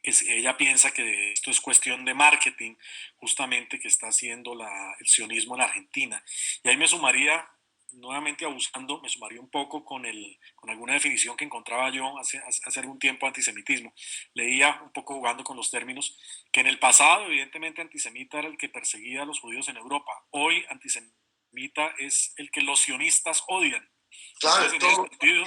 Ella piensa que esto es cuestión de marketing, justamente, que está haciendo el sionismo en Argentina. Y ahí me sumaría, nuevamente abusando, me sumaría un poco con alguna definición que encontraba yo hace algún tiempo, antisemitismo. Leía un poco jugando con los términos, que en el pasado, evidentemente, antisemita era el que perseguía a los judíos en Europa. Hoy, antisemita es el que los sionistas odian. Claro, entonces, en ese sentido,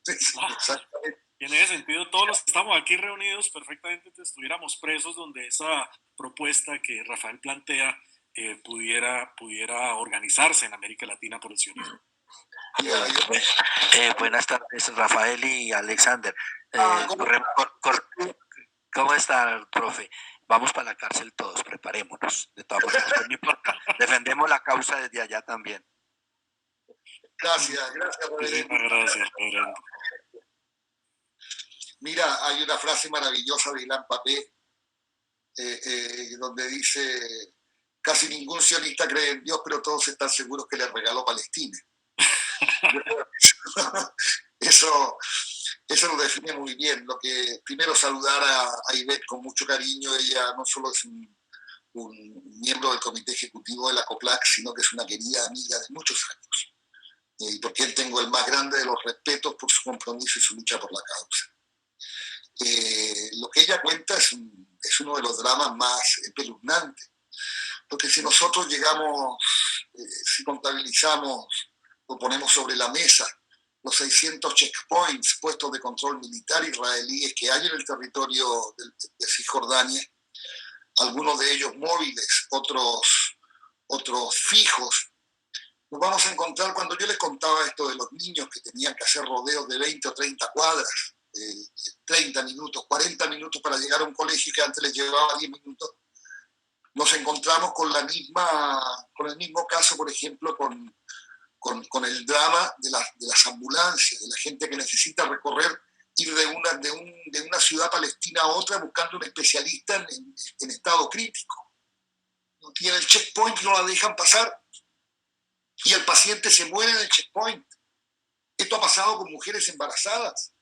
exactamente. y en ese sentido, todos los que estamos aquí reunidos perfectamente estuviéramos presos donde esa propuesta que Rafael plantea pudiera organizarse en América Latina por el sionismo. Buenas tardes, Rafael y Alexander. ¿Cómo? ¿Cómo está, profe? Vamos para la cárcel todos, preparémonos. De todas maneras, pues no importa. Defendemos la causa desde allá también. Gracias, Muchísimas gracias, reverendo. Mira, hay una frase maravillosa de Ilan Papé donde dice: casi ningún sionista cree en Dios, pero todos están seguros que le regaló Palestina. Eso lo define muy bien. Lo que primero saludar a Ivette con mucho cariño. Ella no solo es un miembro del comité ejecutivo de la COPLAC, sino que es una querida amiga de muchos años. Y por quien tengo el más grande de los respetos por su compromiso y su lucha por la causa. Lo que ella cuenta es uno de los dramas más espeluznantes, porque si nosotros llegamos, si contabilizamos o ponemos sobre la mesa los 600 checkpoints, puestos de control militar israelíes que hay en el territorio de Cisjordania, algunos de ellos móviles, otros fijos, nos vamos a encontrar, cuando yo les contaba esto de los niños que tenían que hacer rodeos de 20 o 30 cuadras, 30 minutos, 40 minutos para llegar a un colegio que antes les llevaba 10 minutos, nos encontramos con el mismo caso, por ejemplo, con el drama de las ambulancias, de la gente que necesita recorrer, ir de una ciudad palestina a otra buscando un especialista en estado crítico. Y en el checkpoint no la dejan pasar y el paciente se muere en el checkpoint. Esto ha pasado con mujeres embarazadas.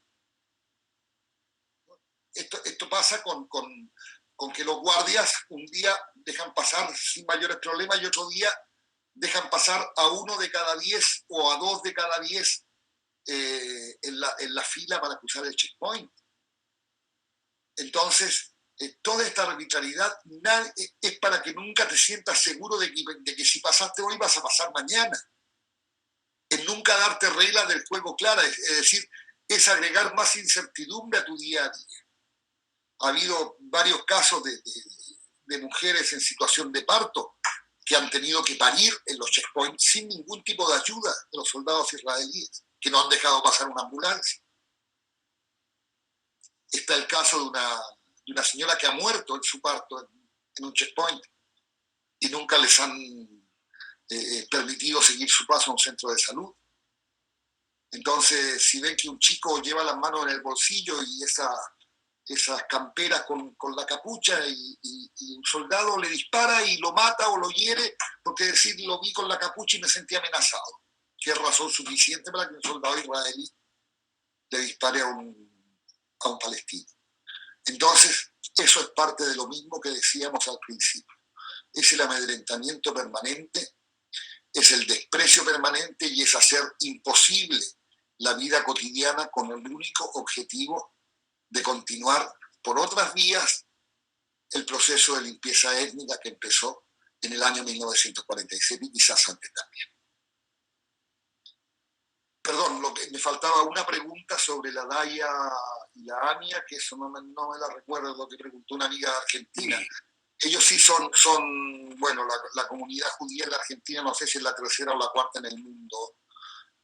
Esto pasa con que los guardias un día dejan pasar sin mayores problemas y otro día dejan pasar a 1 de cada 10 o a 2 de cada 10 en la fila para cruzar el checkpoint. Entonces, toda esta arbitrariedad es para que nunca te sientas seguro de que si pasaste hoy vas a pasar mañana. Es nunca darte reglas del juego claras, es decir, es agregar más incertidumbre a tu día a día. Ha habido varios casos de mujeres en situación de parto que han tenido que parir en los checkpoints sin ningún tipo de ayuda de los soldados israelíes, que no han dejado pasar una ambulancia. Está el caso de una señora que ha muerto en su parto en un checkpoint y nunca les han permitido seguir su paso a un centro de salud. Entonces, si ven que un chico lleva las manos en el bolsillo y esas camperas con la capucha y un soldado le dispara y lo mata o lo hiere, porque decir, lo vi con la capucha y me sentí amenazado, que es razón suficiente para que un soldado israelí le dispare a un palestino. Entonces, eso es parte de lo mismo que decíamos al principio. Es el amedrentamiento permanente, es el desprecio permanente y es hacer imposible la vida cotidiana con el único objetivo de continuar por otras vías el proceso de limpieza étnica que empezó en el año 1947 y quizás antes también. Perdón, me faltaba una pregunta sobre la DAIA y la AMIA, que eso no me la recuerdo, lo que preguntó una amiga argentina. Ellos sí son bueno, la comunidad judía en la Argentina, no sé si es la tercera o la cuarta en el mundo,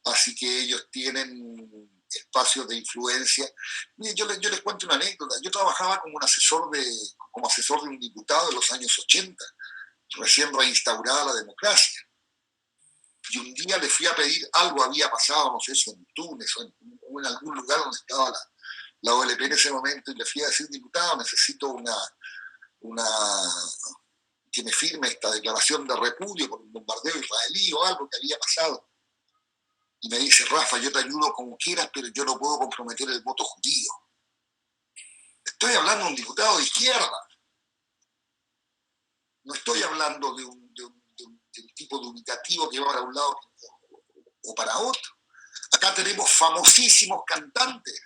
así que ellos tienen espacios de influencia. Yo les cuento una anécdota. Yo trabajaba como asesor de un diputado de los años 80, recién reinstaurada la democracia. Y un día le fui a pedir, algo había pasado, no sé si en Túnez o en algún lugar donde estaba la OLP en ese momento, y le fui a decir: diputado, necesito que me firme esta declaración de repudio por un bombardeo israelí o algo que había pasado. Y me dice: Rafa, yo te ayudo como quieras, pero yo no puedo comprometer el voto judío. Estoy hablando de un diputado de izquierda. No estoy hablando de un tipo dubitativo que va para un lado o para otro. Acá tenemos famosísimos cantantes,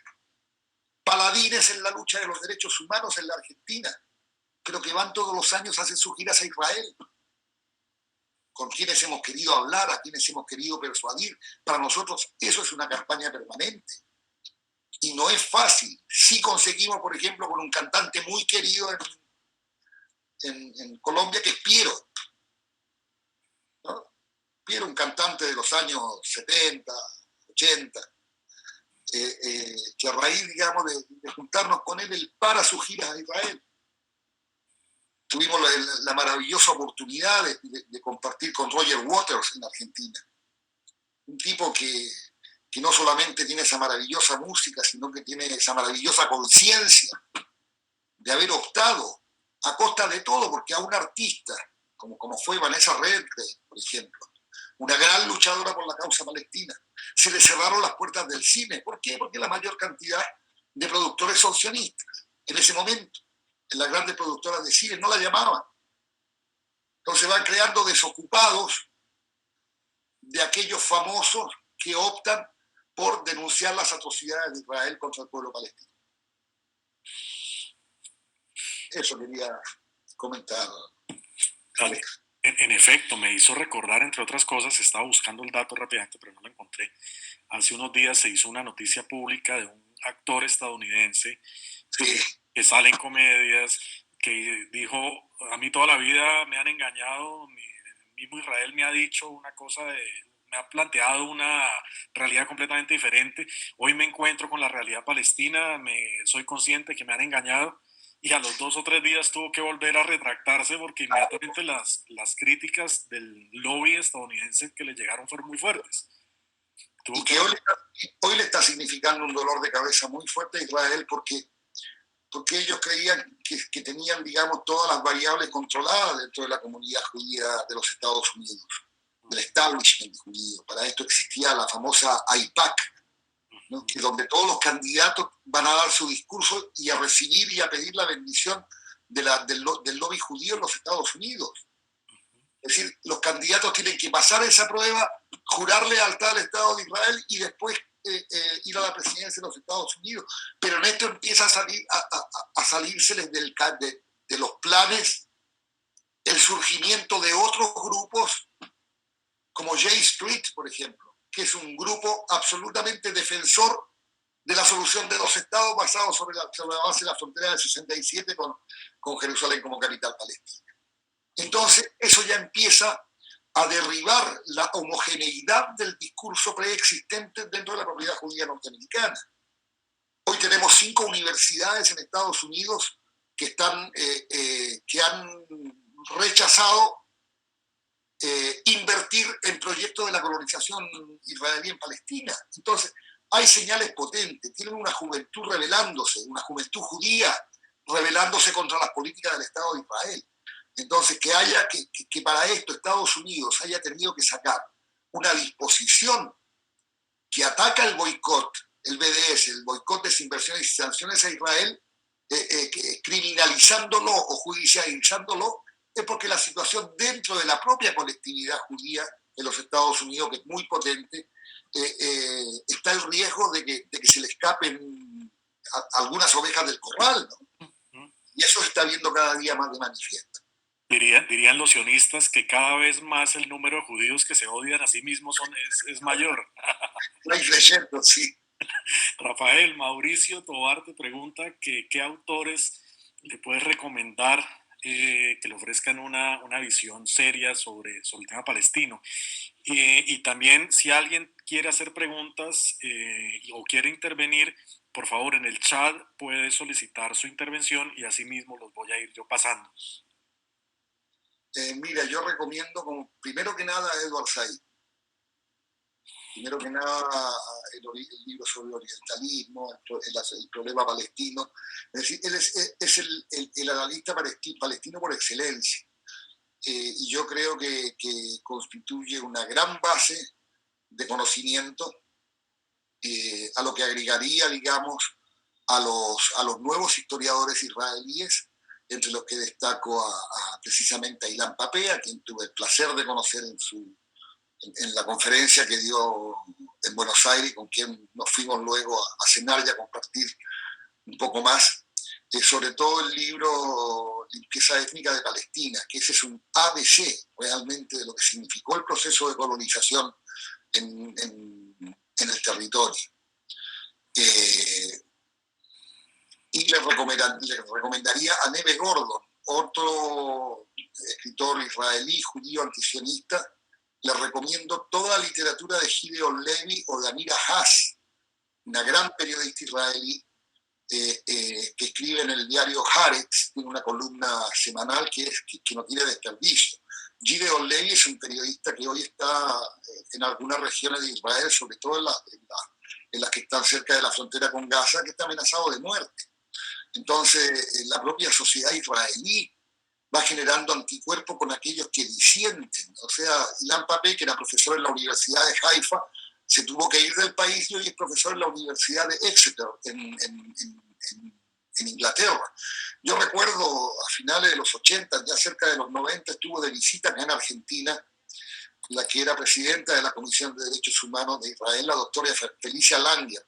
paladines en la lucha de los derechos humanos en la Argentina, pero que van todos los años a hacer sus giras a Israel, con quienes hemos querido hablar, a quienes hemos querido persuadir. Para nosotros eso es una campaña permanente. Y no es fácil. Sí conseguimos, por ejemplo, con un cantante muy querido en Colombia, que es Piero. ¿No? era un cantante de los años 70, 80, que a raíz, digamos, de juntarnos con él para sus giras a Israel. Tuvimos la maravillosa oportunidad de compartir con Roger Waters en Argentina. Un tipo que no solamente tiene esa maravillosa música, sino que tiene esa maravillosa conciencia de haber optado a costa de todo, porque a un artista, como fue Vanessa Redgrave, por ejemplo, una gran luchadora por la causa palestina, se le cerraron las puertas del cine. ¿Por qué? Porque la mayor cantidad de productores son sionistas. En ese momento, en las grandes productoras de cine no la llamaban. Entonces van creando desocupados de aquellos famosos que optan por denunciar las atrocidades de Israel contra el pueblo palestino. Eso quería comentar. Dale. En efecto, me hizo recordar, entre otras cosas, estaba buscando el dato rápidamente, pero no lo encontré. Hace unos días se hizo una noticia pública de un actor estadounidense que sale en comedias, que dijo, a mí toda la vida me han engañado, el mismo Israel me ha dicho una cosa, me ha planteado una realidad completamente diferente. Hoy me encuentro con la realidad palestina, soy consciente que me han engañado. Y a los 2 o 3 días tuvo que volver a retractarse porque inmediatamente las críticas del lobby estadounidense que le llegaron fueron muy fuertes. Y que hoy le está significando un dolor de cabeza muy fuerte a Israel porque ellos creían que tenían, digamos, todas las variables controladas dentro de la comunidad judía de los Estados Unidos, del establishment judío. Para esto existía la famosa AIPAC, ¿no? Que donde todos los candidatos van a dar su discurso y a recibir y a pedir la bendición del lobby judío en los Estados Unidos. Es decir, los candidatos tienen que pasar esa prueba, jurar lealtad al Estado de Israel y después ir a la presidencia de los Estados Unidos. Pero en esto empieza a salírseles de los planes el surgimiento de otros grupos como J Street, por ejemplo, que es un grupo absolutamente defensor de la solución de 2 estados basado sobre la base de la frontera del 67 con Jerusalén como capital palestina. Entonces, eso ya empieza a derribar la homogeneidad del discurso preexistente dentro de la propiedad judía norteamericana. Hoy tenemos 5 universidades en Estados Unidos que han rechazado invertir en proyectos de la colonización israelí en Palestina. Entonces, hay señales potentes, tienen una juventud rebelándose, una juventud judía rebelándose contra las políticas del Estado de Israel. Entonces, que para esto Estados Unidos haya tenido que sacar una disposición que ataca el boicot, el BDS, el boicot, desinversiones y sanciones a Israel, criminalizándolo o judicializándolo, es porque la situación dentro de la propia colectividad judía de los Estados Unidos, que es muy potente, está el riesgo de que se le escapen algunas ovejas del corral, ¿no? Y eso se está viendo cada día más de manifiesto. Dirían los sionistas que cada vez más el número de judíos que se odian a sí mismos es mayor. Hay creyendo, sí. Rafael, Mauricio Tobar te pregunta que qué autores le puedes recomendar que le ofrezcan una visión seria sobre el tema palestino. Y también, si alguien quiere hacer preguntas o quiere intervenir, por favor, en el chat puede solicitar su intervención y así mismo los voy a ir yo pasando. Mira, yo recomiendo, primero que nada, a Edward Said. Primero que nada, el libro sobre el orientalismo, el problema palestino. Es decir, él es el analista palestino por excelencia. Y yo creo que constituye una gran base de conocimiento a lo que agregaría, digamos, a los nuevos historiadores israelíes, entre los que destaco precisamente a Ilan Pappé, a quien tuve el placer de conocer en la conferencia que dio en Buenos Aires, con quien nos fuimos luego a cenar y a compartir un poco más, sobre todo el libro Limpieza Étnica de Palestina, que ese es un ABC realmente de lo que significó el proceso de colonización en el territorio. Y le recomendaría a Neve Gordon, otro escritor israelí, judío antisionista, les recomiendo toda la literatura de Gideon Levy o de Amira Haas, una gran periodista israelí que escribe en el diario Haaretz, tiene una columna semanal que no tiene desperdicio. Gideon Levy es un periodista que hoy está en algunas regiones de Israel, sobre todo en las que están cerca de la frontera con Gaza, que está amenazado de muerte. Entonces, la propia sociedad israelí va generando anticuerpos con aquellos que disienten. O sea, Ilan Pappé, que era profesor en la Universidad de Haifa, se tuvo que ir del país y hoy es profesor en la Universidad de Exeter, en Inglaterra. Yo recuerdo a finales de los 80, ya cerca de los 90, estuvo de visita acá en Argentina la que era presidenta de la Comisión de Derechos Humanos de Israel, la doctora Felicia Langer.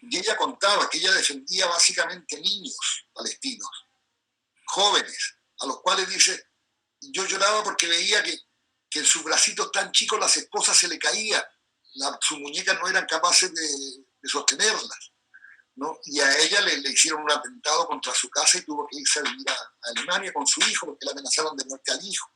Y ella contaba que ella defendía básicamente niños palestinos, jóvenes, a los cuales dice, yo lloraba porque veía que en sus bracitos tan chicos las esposas se le caían, sus muñecas no eran capaces de sostenerlas, ¿no? Y a ella le hicieron un atentado contra su casa y tuvo que irse a vivir a Alemania con su hijo porque le amenazaron de muerte al hijo.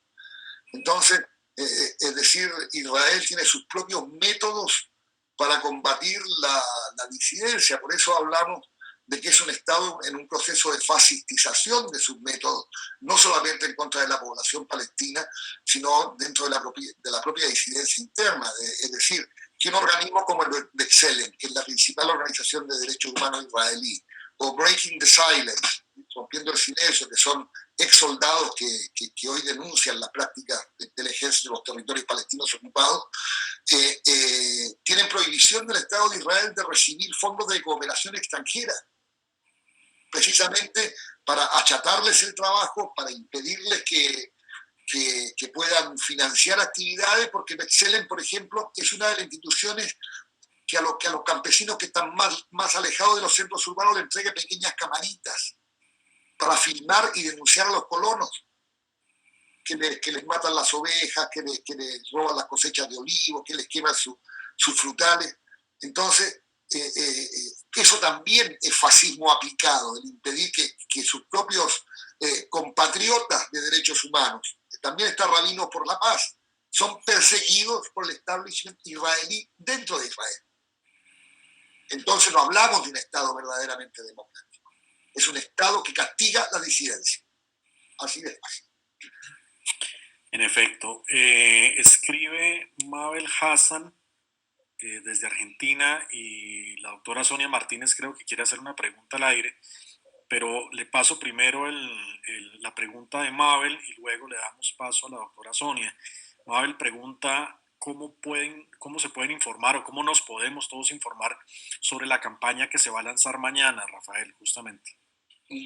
Entonces, es decir, Israel tiene sus propios métodos para combatir la disidencia. Por eso hablamos de que es un Estado en un proceso de fascistización de sus métodos, no solamente en contra de la población palestina, sino dentro de la propia disidencia interna. Es decir, que un organismo como el B'Tselem, que es la principal organización de derechos humanos israelí, o Breaking the Silence, rompiendo el silencio, que son ex soldados que hoy denuncian la práctica del ejército de los territorios palestinos ocupados, tienen prohibición del Estado de Israel de recibir fondos de cooperación extranjera, precisamente para achatarles el trabajo, para impedirles que puedan financiar actividades, porque B'Tselem, por ejemplo, es una de las instituciones que a los campesinos que están más alejados de los centros urbanos les entrega pequeñas camaritas para filmar y denunciar a los colonos que les matan las ovejas, que les roban las cosechas de olivos, que les queman sus frutales. Entonces, eso también es fascismo aplicado, el impedir que sus propios compatriotas de derechos humanos, también está Rabinos por la Paz, son perseguidos por el establishment israelí dentro de Israel. Entonces no hablamos de un Estado verdaderamente democrático. Es un Estado que castiga la disidencia. Así de fácil. En efecto. Escribe Mabel Hassan desde Argentina y la doctora Sonia Martínez creo que quiere hacer una pregunta al aire, pero le paso primero la pregunta de Mabel y luego le damos paso a la doctora Sonia. Mabel pregunta cómo se pueden informar o cómo nos podemos todos informar sobre la campaña que se va a lanzar mañana, Rafael, justamente.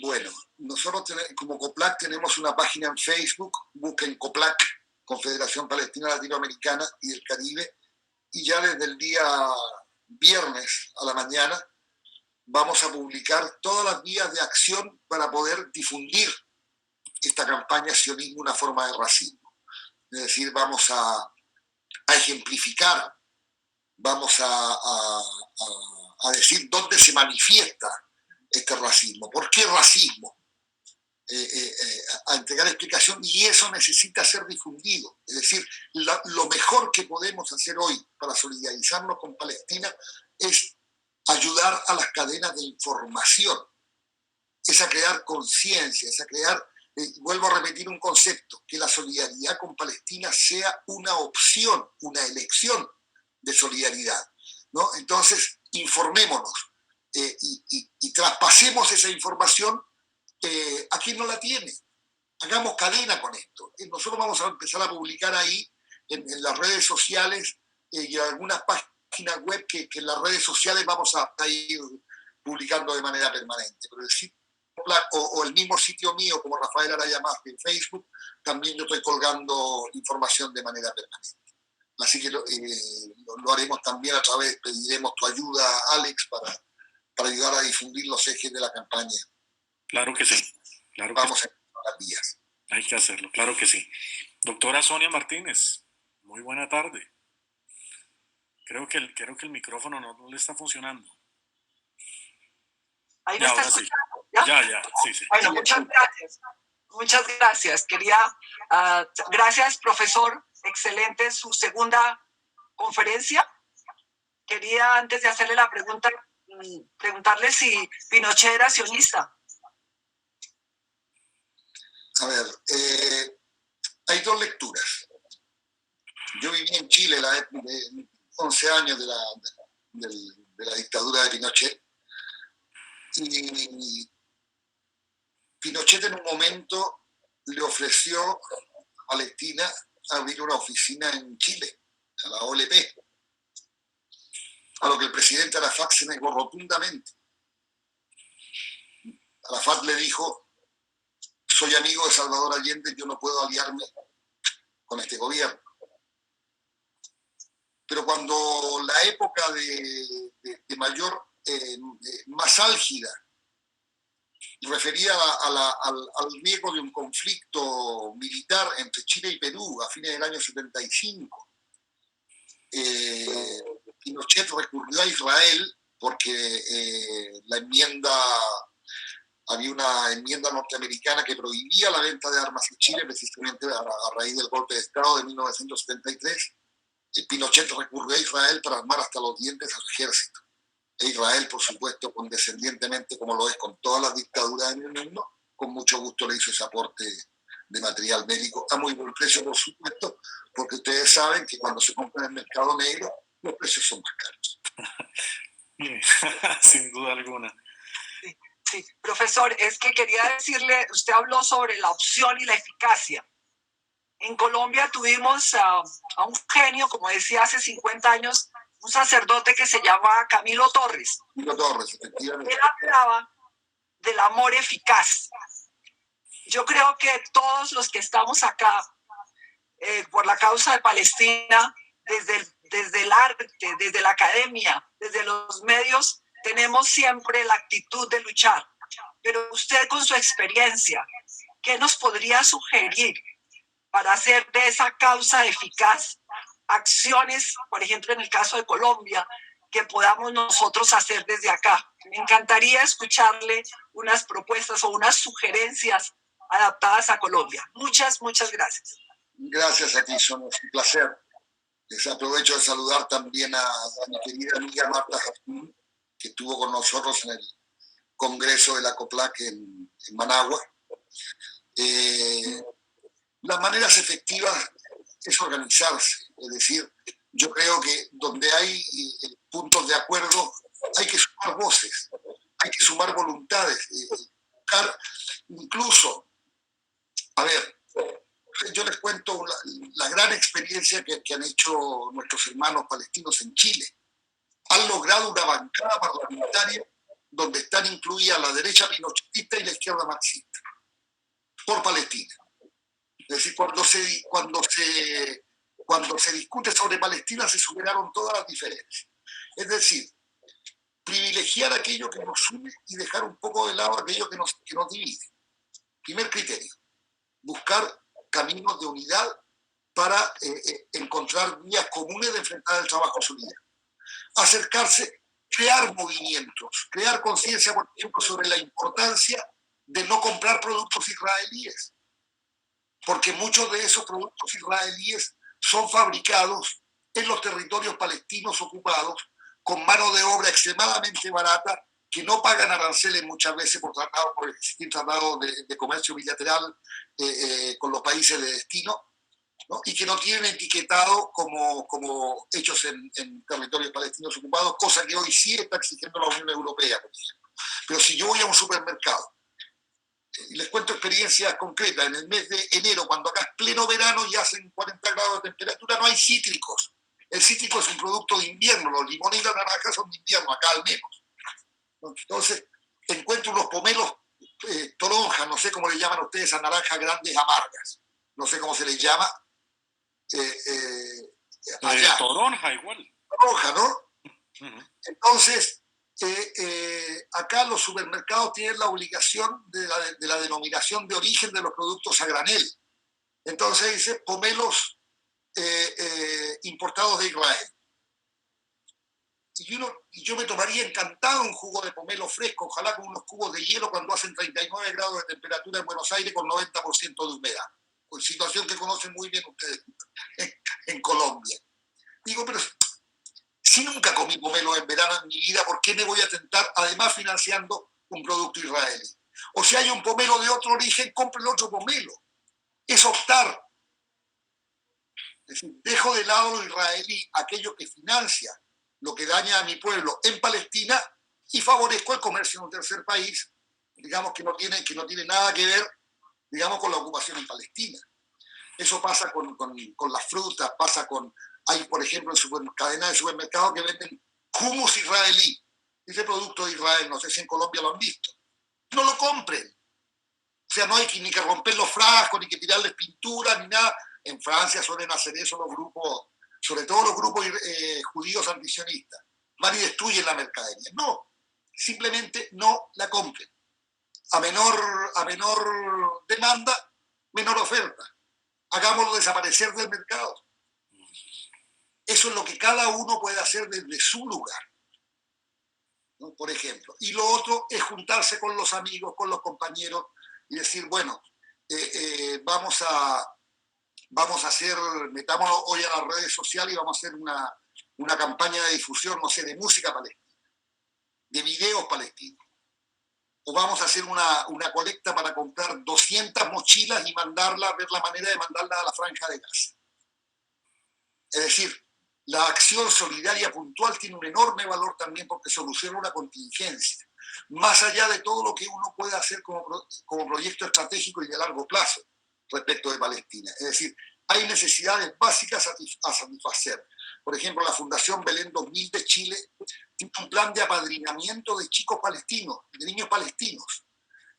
Bueno, nosotros como COPLAC tenemos una página en Facebook, busquen COPLAC, Confederación Palestina Latinoamericana y del Caribe, y ya desde el día viernes a la mañana vamos a publicar todas las vías de acción para poder difundir esta campaña sionismo, una forma de racismo. Es decir, vamos a ejemplificar, vamos a decir dónde se manifiesta este racismo, por qué racismo, a entregar explicación, y eso necesita ser difundido. Es decir, lo mejor que podemos hacer hoy para solidarizarnos con Palestina es ayudar a las cadenas de información, es a crear conciencia, es a crear, vuelvo a repetir un concepto, que la solidaridad con Palestina sea una opción, una elección de solidaridad, ¿no? Entonces, informémonos y traspasemos esa información a quien no la tiene. Hagamos cadena con esto. Nosotros vamos a empezar a publicar ahí en las redes sociales y algunas páginas web que en las redes sociales vamos a ir publicando de manera permanente. Pero el sitio o el mismo sitio mío como Rafael Araya Más en Facebook, también yo estoy colgando información de manera permanente. Así que lo haremos también a través, pediremos tu ayuda, Alex, para ayudar a difundir los ejes de la campaña. Claro que sí. Claro que vamos a las vías. Hay que hacerlo, claro que sí. Doctora Sonia Martínez, muy buena tarde. Creo que el micrófono no le está funcionando. Ahí me está escuchando. Ya, sí. Bueno, muchas gracias. Muchas gracias. Quería Gracias, profesor. Excelente su segunda conferencia. Quería, antes de hacerle la pregunta, preguntarle si Pinochet era sionista. A ver, hay dos lecturas. Yo viví en Chile 11 años de la dictadura de Pinochet, y Pinochet en un momento le ofreció a Palestina abrir una oficina en Chile, a la OLP, a lo que el presidente Arafat se negó rotundamente. Arafat le dijo: soy amigo de Salvador Allende, yo no puedo aliarme con este gobierno. Pero cuando la época de mayor, más álgida, refería al riesgo de un conflicto militar entre Chile y Perú a fines del año 75, Pinochet recurrió a Israel porque había una enmienda norteamericana que prohibía la venta de armas en Chile, precisamente a raíz del golpe de Estado de 1973. Pinochet recurrió a Israel para armar hasta los dientes al ejército. E Israel, por supuesto, condescendientemente, como lo es con todas las dictaduras en el mundo, con mucho gusto le hizo ese aporte de material bélico a muy buen precio, por supuesto, porque ustedes saben que cuando se compra en el mercado negro, los precios son más caros. Sin duda alguna. Sí, profesor, es que quería decirle, usted habló sobre la opción y la eficacia. En Colombia tuvimos a un genio, como decía hace 50 años, un sacerdote que se llamaba Camilo Torres. Camilo Torres, efectivamente. Él hablaba del amor eficaz. Yo creo que todos los que estamos acá por la causa de Palestina, desde el arte, desde la academia, desde los medios, tenemos siempre la actitud de luchar. Pero usted, con su experiencia, ¿qué nos podría sugerir para hacer de esa causa eficaz acciones, por ejemplo, en el caso de Colombia, que podamos nosotros hacer desde acá? Me encantaría escucharle unas propuestas o unas sugerencias adaptadas a Colombia. Muchas, muchas gracias. Gracias a ti, Sonia, es un placer. Les aprovecho de saludar también a mi querida amiga Marta Jafún, que estuvo con nosotros en el Congreso de la COPLAC en Managua. Las maneras efectivas es organizarse, es decir, yo creo que donde hay puntos de acuerdo hay que sumar voces, hay que sumar voluntades, buscar incluso, a ver, yo les cuento la gran experiencia que han hecho nuestros hermanos palestinos en Chile. Han logrado una bancada parlamentaria donde están incluidas la derecha pinochetista y la izquierda marxista, por Palestina. Es decir, cuando se discute sobre Palestina se superaron todas las diferencias. Es decir, privilegiar aquello que nos une y dejar un poco de lado aquello que nos divide. Primer criterio, buscar caminos de unidad para encontrar vías comunes de enfrentar el trabajo solidario. Acercarse, crear movimientos, crear conciencia, por ejemplo, sobre la importancia de no comprar productos israelíes, porque muchos de esos productos israelíes son fabricados en los territorios palestinos ocupados con mano de obra extremadamente barata, que no pagan aranceles muchas veces por existir tratados de comercio bilateral con los países de destino, ¿no? Y que no tienen etiquetado como hechos en territorios palestinos ocupados, cosa que hoy sí está exigiendo la Unión Europea, por ejemplo. Pero si yo voy a un supermercado, y les cuento experiencias concretas, en el mes de enero, cuando acá es pleno verano y hacen 40 grados de temperatura, no hay cítricos. El cítrico es un producto de invierno, los limones y las naranjas son de invierno, acá al menos. Entonces, encuentro unos pomelos toronjas, no sé cómo le llaman ustedes a naranjas grandes amargas, no sé cómo se les llama. Allá. Toronja igual. Toronja, ¿no? Entonces, acá los supermercados tienen la obligación de la denominación de origen de los productos a granel. Entonces dice pomelos importados de Israel. Y yo me tomaría encantado un jugo de pomelo fresco, ojalá con unos cubos de hielo cuando hacen 39 grados de temperatura en Buenos Aires con 90% de humedad. situación que conocen muy bien ustedes en Colombia. Digo, pero si nunca comí pomelo en verano en mi vida, ¿por qué me voy a tentar, además financiando un producto israelí? O si hay un pomelo de otro origen, compre el otro pomelo. Es optar. Es decir, dejo de lado lo israelí, aquello que financia lo que daña a mi pueblo en Palestina, y favorezco el comercio en un tercer país, digamos que no tiene nada que ver, digamos, con la ocupación en Palestina. Eso pasa con las frutas, pasa con... Hay, por ejemplo, en cadenas de supermercados que venden hummus israelí. Ese producto de Israel, no sé si en Colombia lo han visto. No lo compren. O sea, no hay ni que romper los frascos, ni que tirarles pintura, ni nada. En Francia suelen hacer eso los grupos, sobre todo los grupos judíos antisionistas. Van y destruyen la mercadería. No, simplemente no la compren. A menor demanda, menor oferta. Hagámoslo desaparecer del mercado. Eso es lo que cada uno puede hacer desde su lugar, ¿no? Por ejemplo. Y lo otro es juntarse con los amigos, con los compañeros y decir, bueno, vamos a hacer, metámonos hoy a las redes sociales y vamos a hacer una campaña de difusión, no sé, de música palestina, de videos palestinos. O vamos a hacer una colecta para comprar 200 mochilas y ver la manera de mandarlas a la Franja de Gaza. Es decir, la acción solidaria puntual tiene un enorme valor también porque soluciona una contingencia, más allá de todo lo que uno puede hacer como proyecto estratégico y de largo plazo respecto de Palestina. Es decir, hay necesidades básicas a satisfacer. Por ejemplo, la Fundación Belén 2000 de Chile tiene un plan de apadrinamiento de chicos palestinos, de niños palestinos.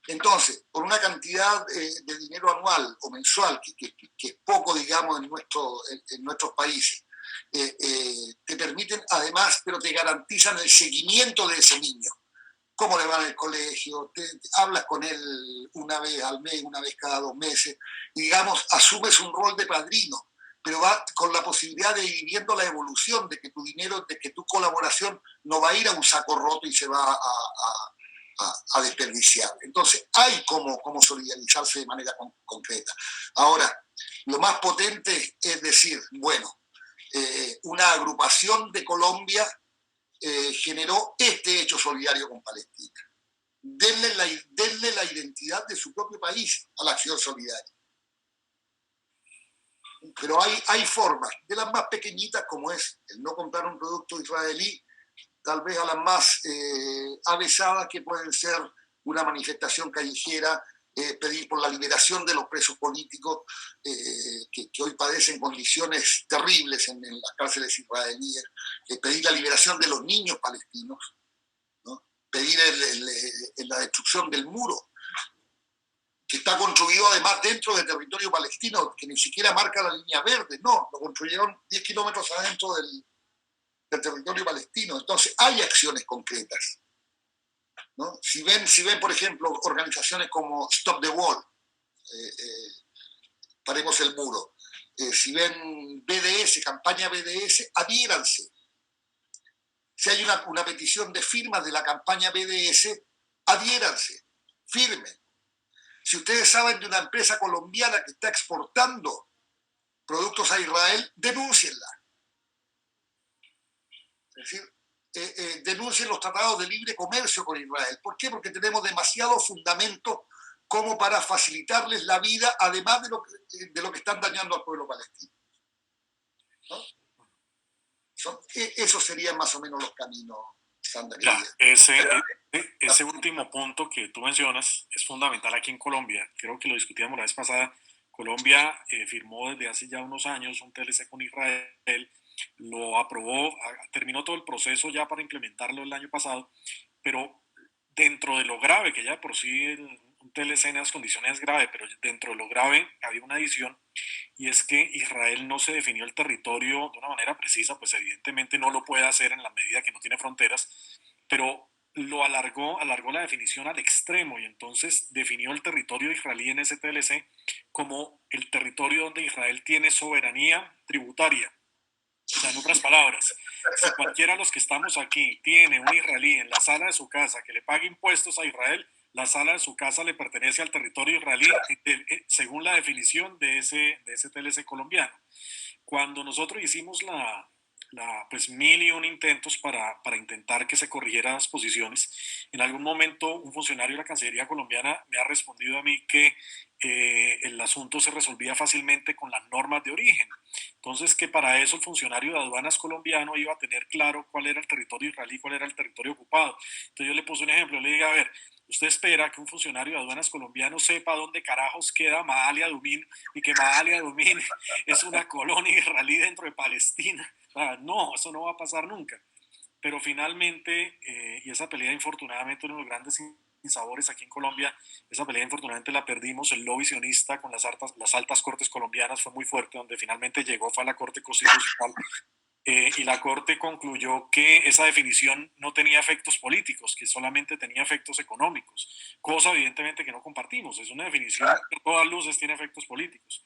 Entonces, por una cantidad de dinero anual o mensual, que es poco, digamos, en nuestros países, te permiten además, pero te garantizan el seguimiento de ese niño. Cómo le va en el colegio, hablas con él una vez al mes, una vez cada 2 meses, y digamos, asumes un rol de padrino, pero va con la posibilidad de ir viendo la evolución, de que tu dinero, de que tu colaboración no va a ir a un saco roto y se va a desperdiciar. Entonces, hay cómo solidarizarse de manera concreta. Ahora, lo más potente es decir, bueno, una agrupación de Colombia generó este hecho solidario con Palestina. Denle la identidad de su propio país a la acción solidaria. Pero hay formas, de las más pequeñitas, como es el no comprar un producto israelí, tal vez a las más avesadas, que pueden ser una manifestación callejera, pedir por la liberación de los presos políticos que hoy padecen condiciones terribles en las cárceles israelíes, pedir la liberación de los niños palestinos, ¿no? Pedir la destrucción del muro, que está construido además dentro del territorio palestino, que ni siquiera marca la línea verde, no, lo construyeron 10 kilómetros adentro del territorio palestino. Entonces hay acciones concretas, ¿no? Si ven, por ejemplo, organizaciones como Stop the Wall, paremos el muro, si ven BDS, campaña BDS, adhiéranse. Si hay una petición de firmas de la campaña BDS, adhiéranse, firmen. Si ustedes saben de una empresa colombiana que está exportando productos a Israel, denúncienla. Es decir, denuncien los tratados de libre comercio con Israel. ¿Por qué? Porque tenemos demasiados fundamentos como para facilitarles la vida, además de lo que están dañando al pueblo palestino, ¿no? Esos serían más o menos los caminos, Sandra. Ya, ese último punto que tú mencionas es fundamental aquí en Colombia. Creo que lo discutíamos la vez pasada. Colombia firmó desde hace ya unos años un TLC con Israel, lo aprobó, terminó todo el proceso ya para implementarlo el año pasado, pero dentro de lo grave, que ya por sí un TLC en las condiciones es grave, pero dentro de lo grave había una adición, y es que Israel no se definió el territorio de una manera precisa, pues evidentemente no lo puede hacer en la medida que no tiene fronteras, pero lo alargó la definición al extremo, y entonces definió el territorio israelí en ese TLC como el territorio donde Israel tiene soberanía tributaria. O sea, en otras palabras, si cualquiera de los que estamos aquí tiene un israelí en la sala de su casa que le pague impuestos a Israel, la sala de su casa le pertenece al territorio israelí, según la definición de ese TLC colombiano. Cuando nosotros hicimos pues 1001 intentos para intentar que se corrigieran las posiciones, en algún momento un funcionario de la Cancillería colombiana me ha respondido a mí que el asunto se resolvía fácilmente con las normas de origen. Entonces, que para eso el funcionario de aduanas colombiano iba a tener claro cuál era el territorio israelí, cuál era el territorio ocupado. Entonces yo le puse un ejemplo, le dije, a ver, ¿usted espera que un funcionario de aduanas colombiano sepa dónde carajos queda Ma'ale Adumim y que Ma'ale Adumim es una colonia israelí dentro de Palestina? O sea, no, eso no va a pasar nunca. Pero finalmente, y esa pelea infortunadamente uno de los grandes sinsabores aquí en Colombia, esa pelea infortunadamente la perdimos, el lobby sionista con las altas cortes colombianas fue muy fuerte, donde finalmente llegó fue a la Corte Constitucional y la Corte concluyó que esa definición no tenía efectos políticos, que solamente tenía efectos económicos, cosa evidentemente que no compartimos, es una definición que a todas luces tiene efectos políticos.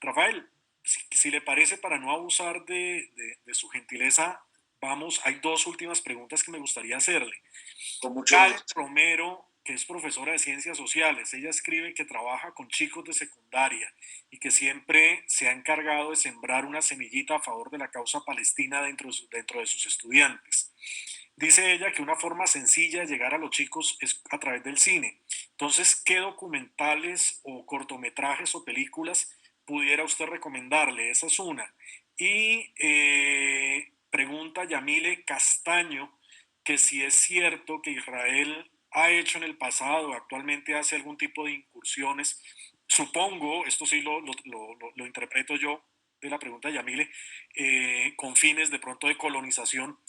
Rafael, si le parece, para no abusar de su gentileza, vamos, hay dos últimas preguntas que me gustaría hacerle. Cal Romero, que es profesora de ciencias sociales, ella escribe que trabaja con chicos de secundaria y que siempre se ha encargado de sembrar una semillita a favor de la causa palestina dentro de sus estudiantes. Dice ella que una forma sencilla de llegar a los chicos es a través del cine. Entonces, ¿qué documentales o cortometrajes o películas pudiera usted recomendarle? Esa es una. Y pregunta Yamile Castaño que si es cierto que Israel ha hecho en el pasado, actualmente hace algún tipo de incursiones, supongo, esto sí lo interpreto yo de la pregunta de Yamile, con fines de pronto de colonización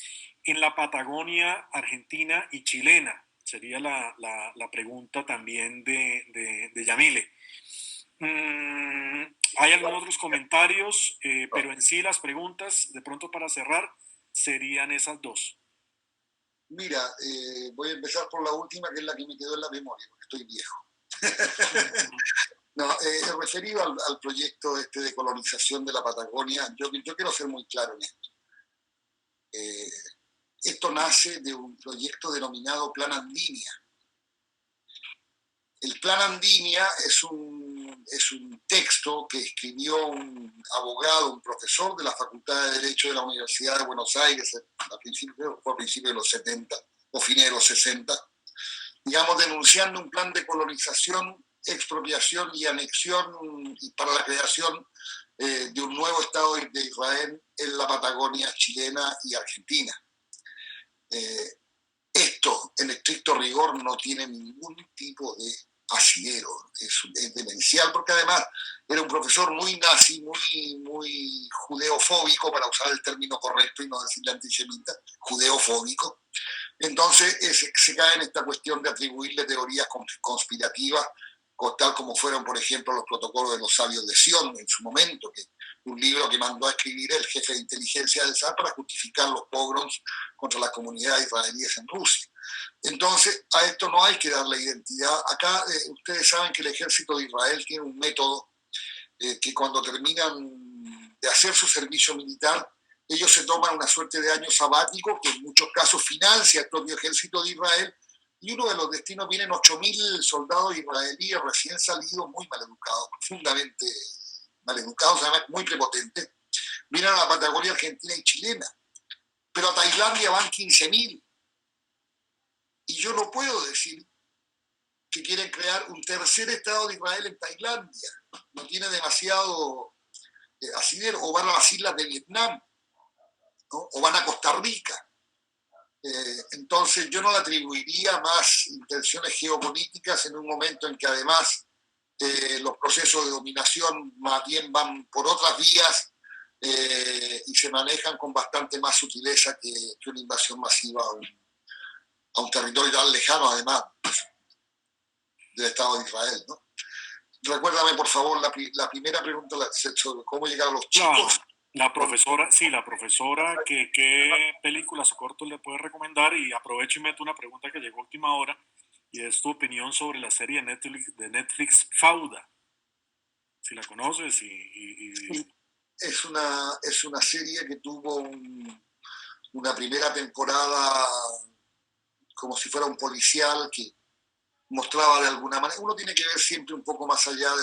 en la Patagonia argentina y chilena, sería la pregunta también de Yamile. Hay algunos otros comentarios, pero en sí las preguntas, de pronto para cerrar, serían esas dos. Mira, voy a empezar por la última, que es la que me quedó en la memoria, porque estoy viejo. No, referido al proyecto de colonización de la Patagonia, yo quiero ser muy claro en esto. Esto nace de un proyecto denominado Plan Andinia. El Plan Andinia es un texto que escribió un abogado, un profesor de la Facultad de Derecho de la Universidad de Buenos Aires a principios de los 70 o fines de los 60, digamos, denunciando un plan de colonización, expropiación y anexión para la creación de un nuevo Estado de Israel en la Patagonia chilena y argentina. Esto, en estricto rigor, no tiene ningún tipo de asidero, es demencial, porque además era un profesor muy nazi, muy judeofóbico, para usar el término correcto y no decirle antisemita, judeofóbico. Entonces se cae en esta cuestión de atribuirle teorías conspirativas, tal como fueron, por ejemplo, los protocolos de los sabios de Sion en su momento, que un libro que mandó a escribir el jefe de inteligencia del Zar para justificar los pogroms contra las comunidades israelíes en Rusia. Entonces, a esto no hay que darle identidad. Acá ustedes saben que el ejército de Israel tiene un método que cuando terminan de hacer su servicio militar, ellos se toman una suerte de año sabático que en muchos casos financia el propio ejército de Israel, y uno de los destinos vienen 8.000 soldados israelíes recién salidos, muy maleducados, profundamente maleducados, además muy prepotentes, vienen a la Patagonia argentina y chilena, pero a Tailandia van 15.000. Y yo no puedo decir que quieren crear un tercer Estado de Israel en Tailandia. No tiene demasiado asidero. O van a las islas de Vietnam, ¿no? O van a Costa Rica. Entonces yo no le atribuiría más intenciones geopolíticas en un momento en que además los procesos de dominación más bien van por otras vías y se manejan con bastante más sutileza que una invasión masiva a un territorio tan lejano, además, del Estado de Israel, ¿no? Recuérdame, por favor, la primera pregunta sobre cómo llegar a los chicos. La profesora, ¿qué películas o cortos le puede recomendar? Y aprovecho y meto una pregunta que llegó a última hora, y es tu opinión sobre la serie de Netflix Fauda. Si la conoces Sí. Es una serie que tuvo una primera temporada como si fuera un policial que mostraba de alguna manera. Uno tiene que ver siempre un poco más allá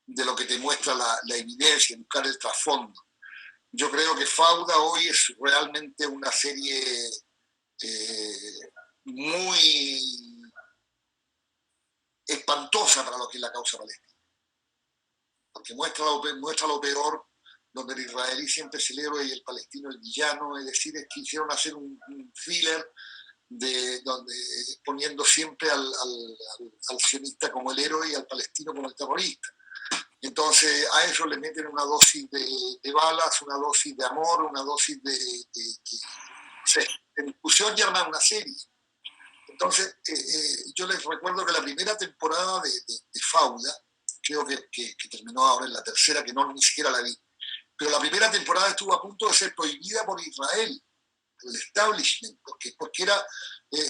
de lo que te muestra la evidencia, buscar el trasfondo. Yo creo que Fauda hoy es realmente una serie muy espantosa para lo que es la causa palestina, porque muestra lo peor, donde el israelí siempre es el héroe y el palestino el villano. Es decir, es que quisieron hacer un thriller donde poniendo siempre al sionista como el héroe y al palestino como el terrorista. Entonces a eso le meten una dosis de balas, una dosis de amor, una dosis de discusión y arman una serie. Entonces yo les recuerdo que la primera temporada de Fauda, creo que terminó ahora en la tercera, que no ni siquiera la vi, pero la primera temporada estuvo a punto de ser prohibida por Israel, el establishment, porque era,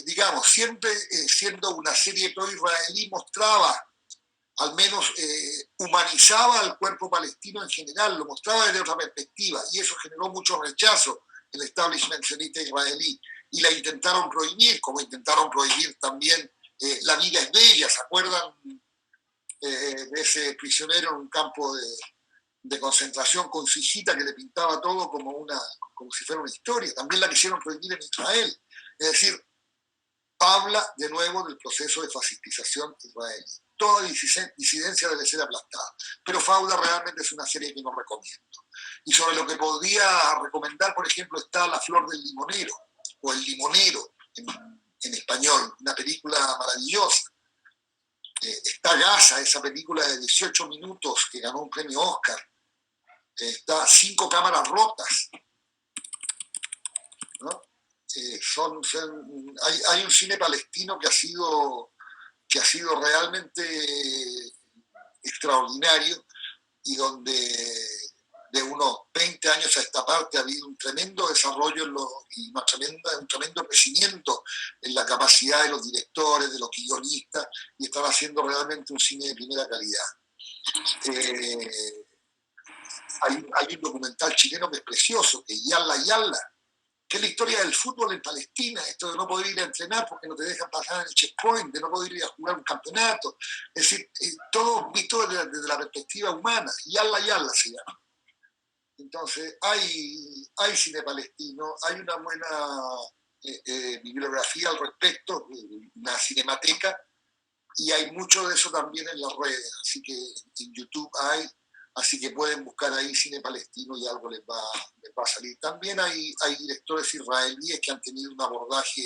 digamos, siempre siendo una serie pro-israelí, mostraba, al menos humanizaba al cuerpo palestino en general, lo mostraba desde otra perspectiva, y eso generó mucho rechazo en el establishment sionista israelí, y la intentaron prohibir, como intentaron prohibir también La vida es bella. ¿Se acuerdan de ese prisionero en un campo de concentración con su hijita que le pintaba todo como si fuera una historia? También la quisieron prohibir en Israel. Es decir, habla de nuevo del proceso de fascistización israelí. Toda disidencia debe ser aplastada. Pero Fauda realmente es una serie que no recomiendo. Y sobre lo que podría recomendar, por ejemplo, está La flor del limonero, o El limonero en español, una película maravillosa. Está Gaza, esa película de 18 minutos que ganó un premio Oscar. Está 5 cámaras rotas, ¿no? Hay un cine palestino que ha sido realmente extraordinario, y donde de unos 20 años a esta parte ha habido un tremendo desarrollo y un tremendo crecimiento en la capacidad de los directores, de los guionistas, y están haciendo realmente un cine de primera calidad. Hay un documental chileno que es precioso, que es Yalla Yalla, que es la historia del fútbol en Palestina, esto de no poder ir a entrenar porque no te dejan pasar en el checkpoint, de no poder ir a jugar un campeonato. Es decir, todo visto desde la perspectiva humana. Yalla Yalla se llama. Entonces, hay cine palestino, hay una buena bibliografía al respecto, una cinemateca, y hay mucho de eso también en las redes, así que en YouTube hay, así que pueden buscar ahí cine palestino y algo les va a salir. También hay directores israelíes que han tenido un abordaje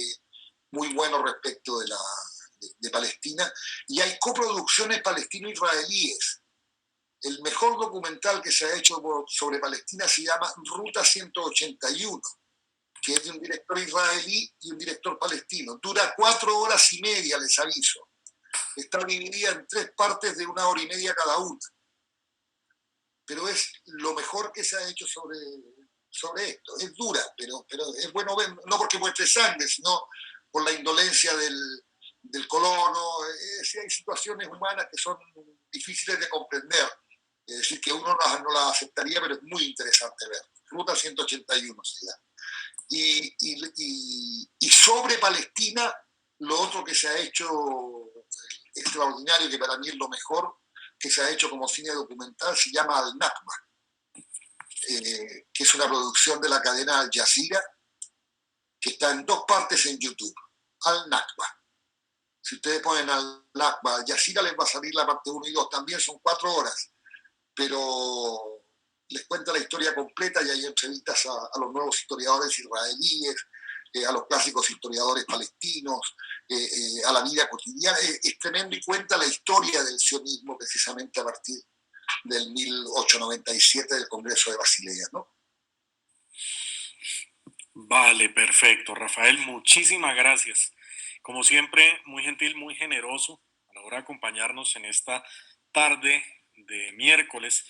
muy bueno respecto de Palestina, y hay coproducciones palestino-israelíes. El mejor documental que se ha hecho sobre Palestina se llama Ruta 181, que es de un director israelí y un director palestino. Dura 4 horas y media, les aviso. Está dividida en 3 partes de 1 hora y media cada una. Pero es lo mejor que se ha hecho sobre esto. Es dura, pero es bueno ver, no porque muestre sangre, sino por la indolencia del colono. Hay situaciones humanas que son difíciles de comprender. Es decir, que uno no la aceptaría, pero es muy interesante ver. Ruta 181 se llama. Y sobre Palestina, lo otro que se ha hecho extraordinario, que para mí es lo mejor que se ha hecho como cine documental, se llama Al-Nakba, que es una producción de la cadena Al Jazeera, que está en 2 partes en YouTube. Al-Nakba. Si ustedes ponen Al-Nakba, Al Jazeera les va a salir la parte 1 y 2, también son 4 horas, pero les cuenta la historia completa, y hay entrevistas a los nuevos historiadores israelíes, a los clásicos historiadores palestinos, a la vida cotidiana. Es tremendo, y cuenta la historia del sionismo precisamente a partir del 1897 del Congreso de Basilea, ¿no? Vale, perfecto. Rafael, muchísimas gracias. Como siempre, muy gentil, muy generoso a la hora de acompañarnos en esta tarde de miércoles.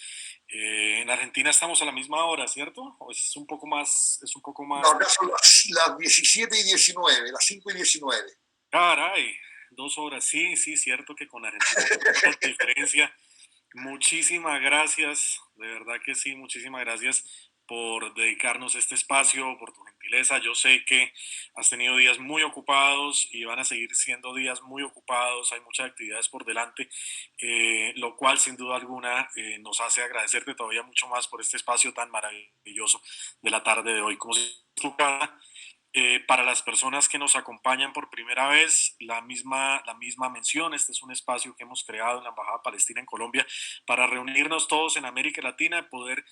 En Argentina estamos a la misma hora, ¿cierto? ¿O es un poco más? No, acá son las 17 y 19, las 5 y 19. Caray, 2 horas. Sí, cierto que con Argentina hay diferencia. Muchísimas gracias, de verdad que sí, muchísimas gracias por dedicarnos este espacio, por tu gentileza. Yo sé que has tenido días muy ocupados y van a seguir siendo días muy ocupados, hay muchas actividades por delante, lo cual sin duda alguna nos hace agradecerte todavía mucho más por este espacio tan maravilloso de la tarde de hoy. Como si tu casa, para las personas que nos acompañan por primera vez, la misma mención. Este es un espacio que hemos creado en la Embajada Palestina en Colombia para reunirnos todos en América Latina y poder,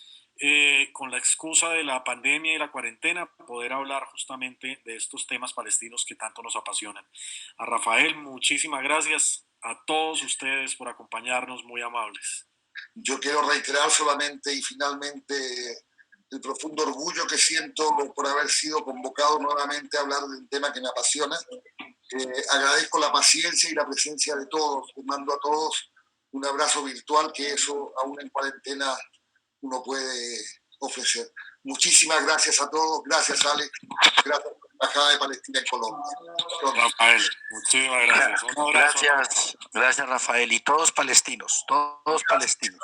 con la excusa de la pandemia y la cuarentena, poder hablar justamente de estos temas palestinos que tanto nos apasionan. A Rafael, muchísimas gracias. A todos ustedes por acompañarnos, muy amables. Yo quiero reiterar solamente y finalmente el profundo orgullo que siento por haber sido convocado nuevamente a hablar de un tema que me apasiona. Agradezco la paciencia y la presencia de todos. Les mando a todos un abrazo virtual, que eso aún en cuarentena uno puede ofrecer. Muchísimas gracias a todos. Gracias, Alex. Gracias a la Embajada de Palestina en Colombia. Rafael, muchísimas gracias. Un abrazo. Gracias, Rafael. Y todos palestinos, todos palestinos.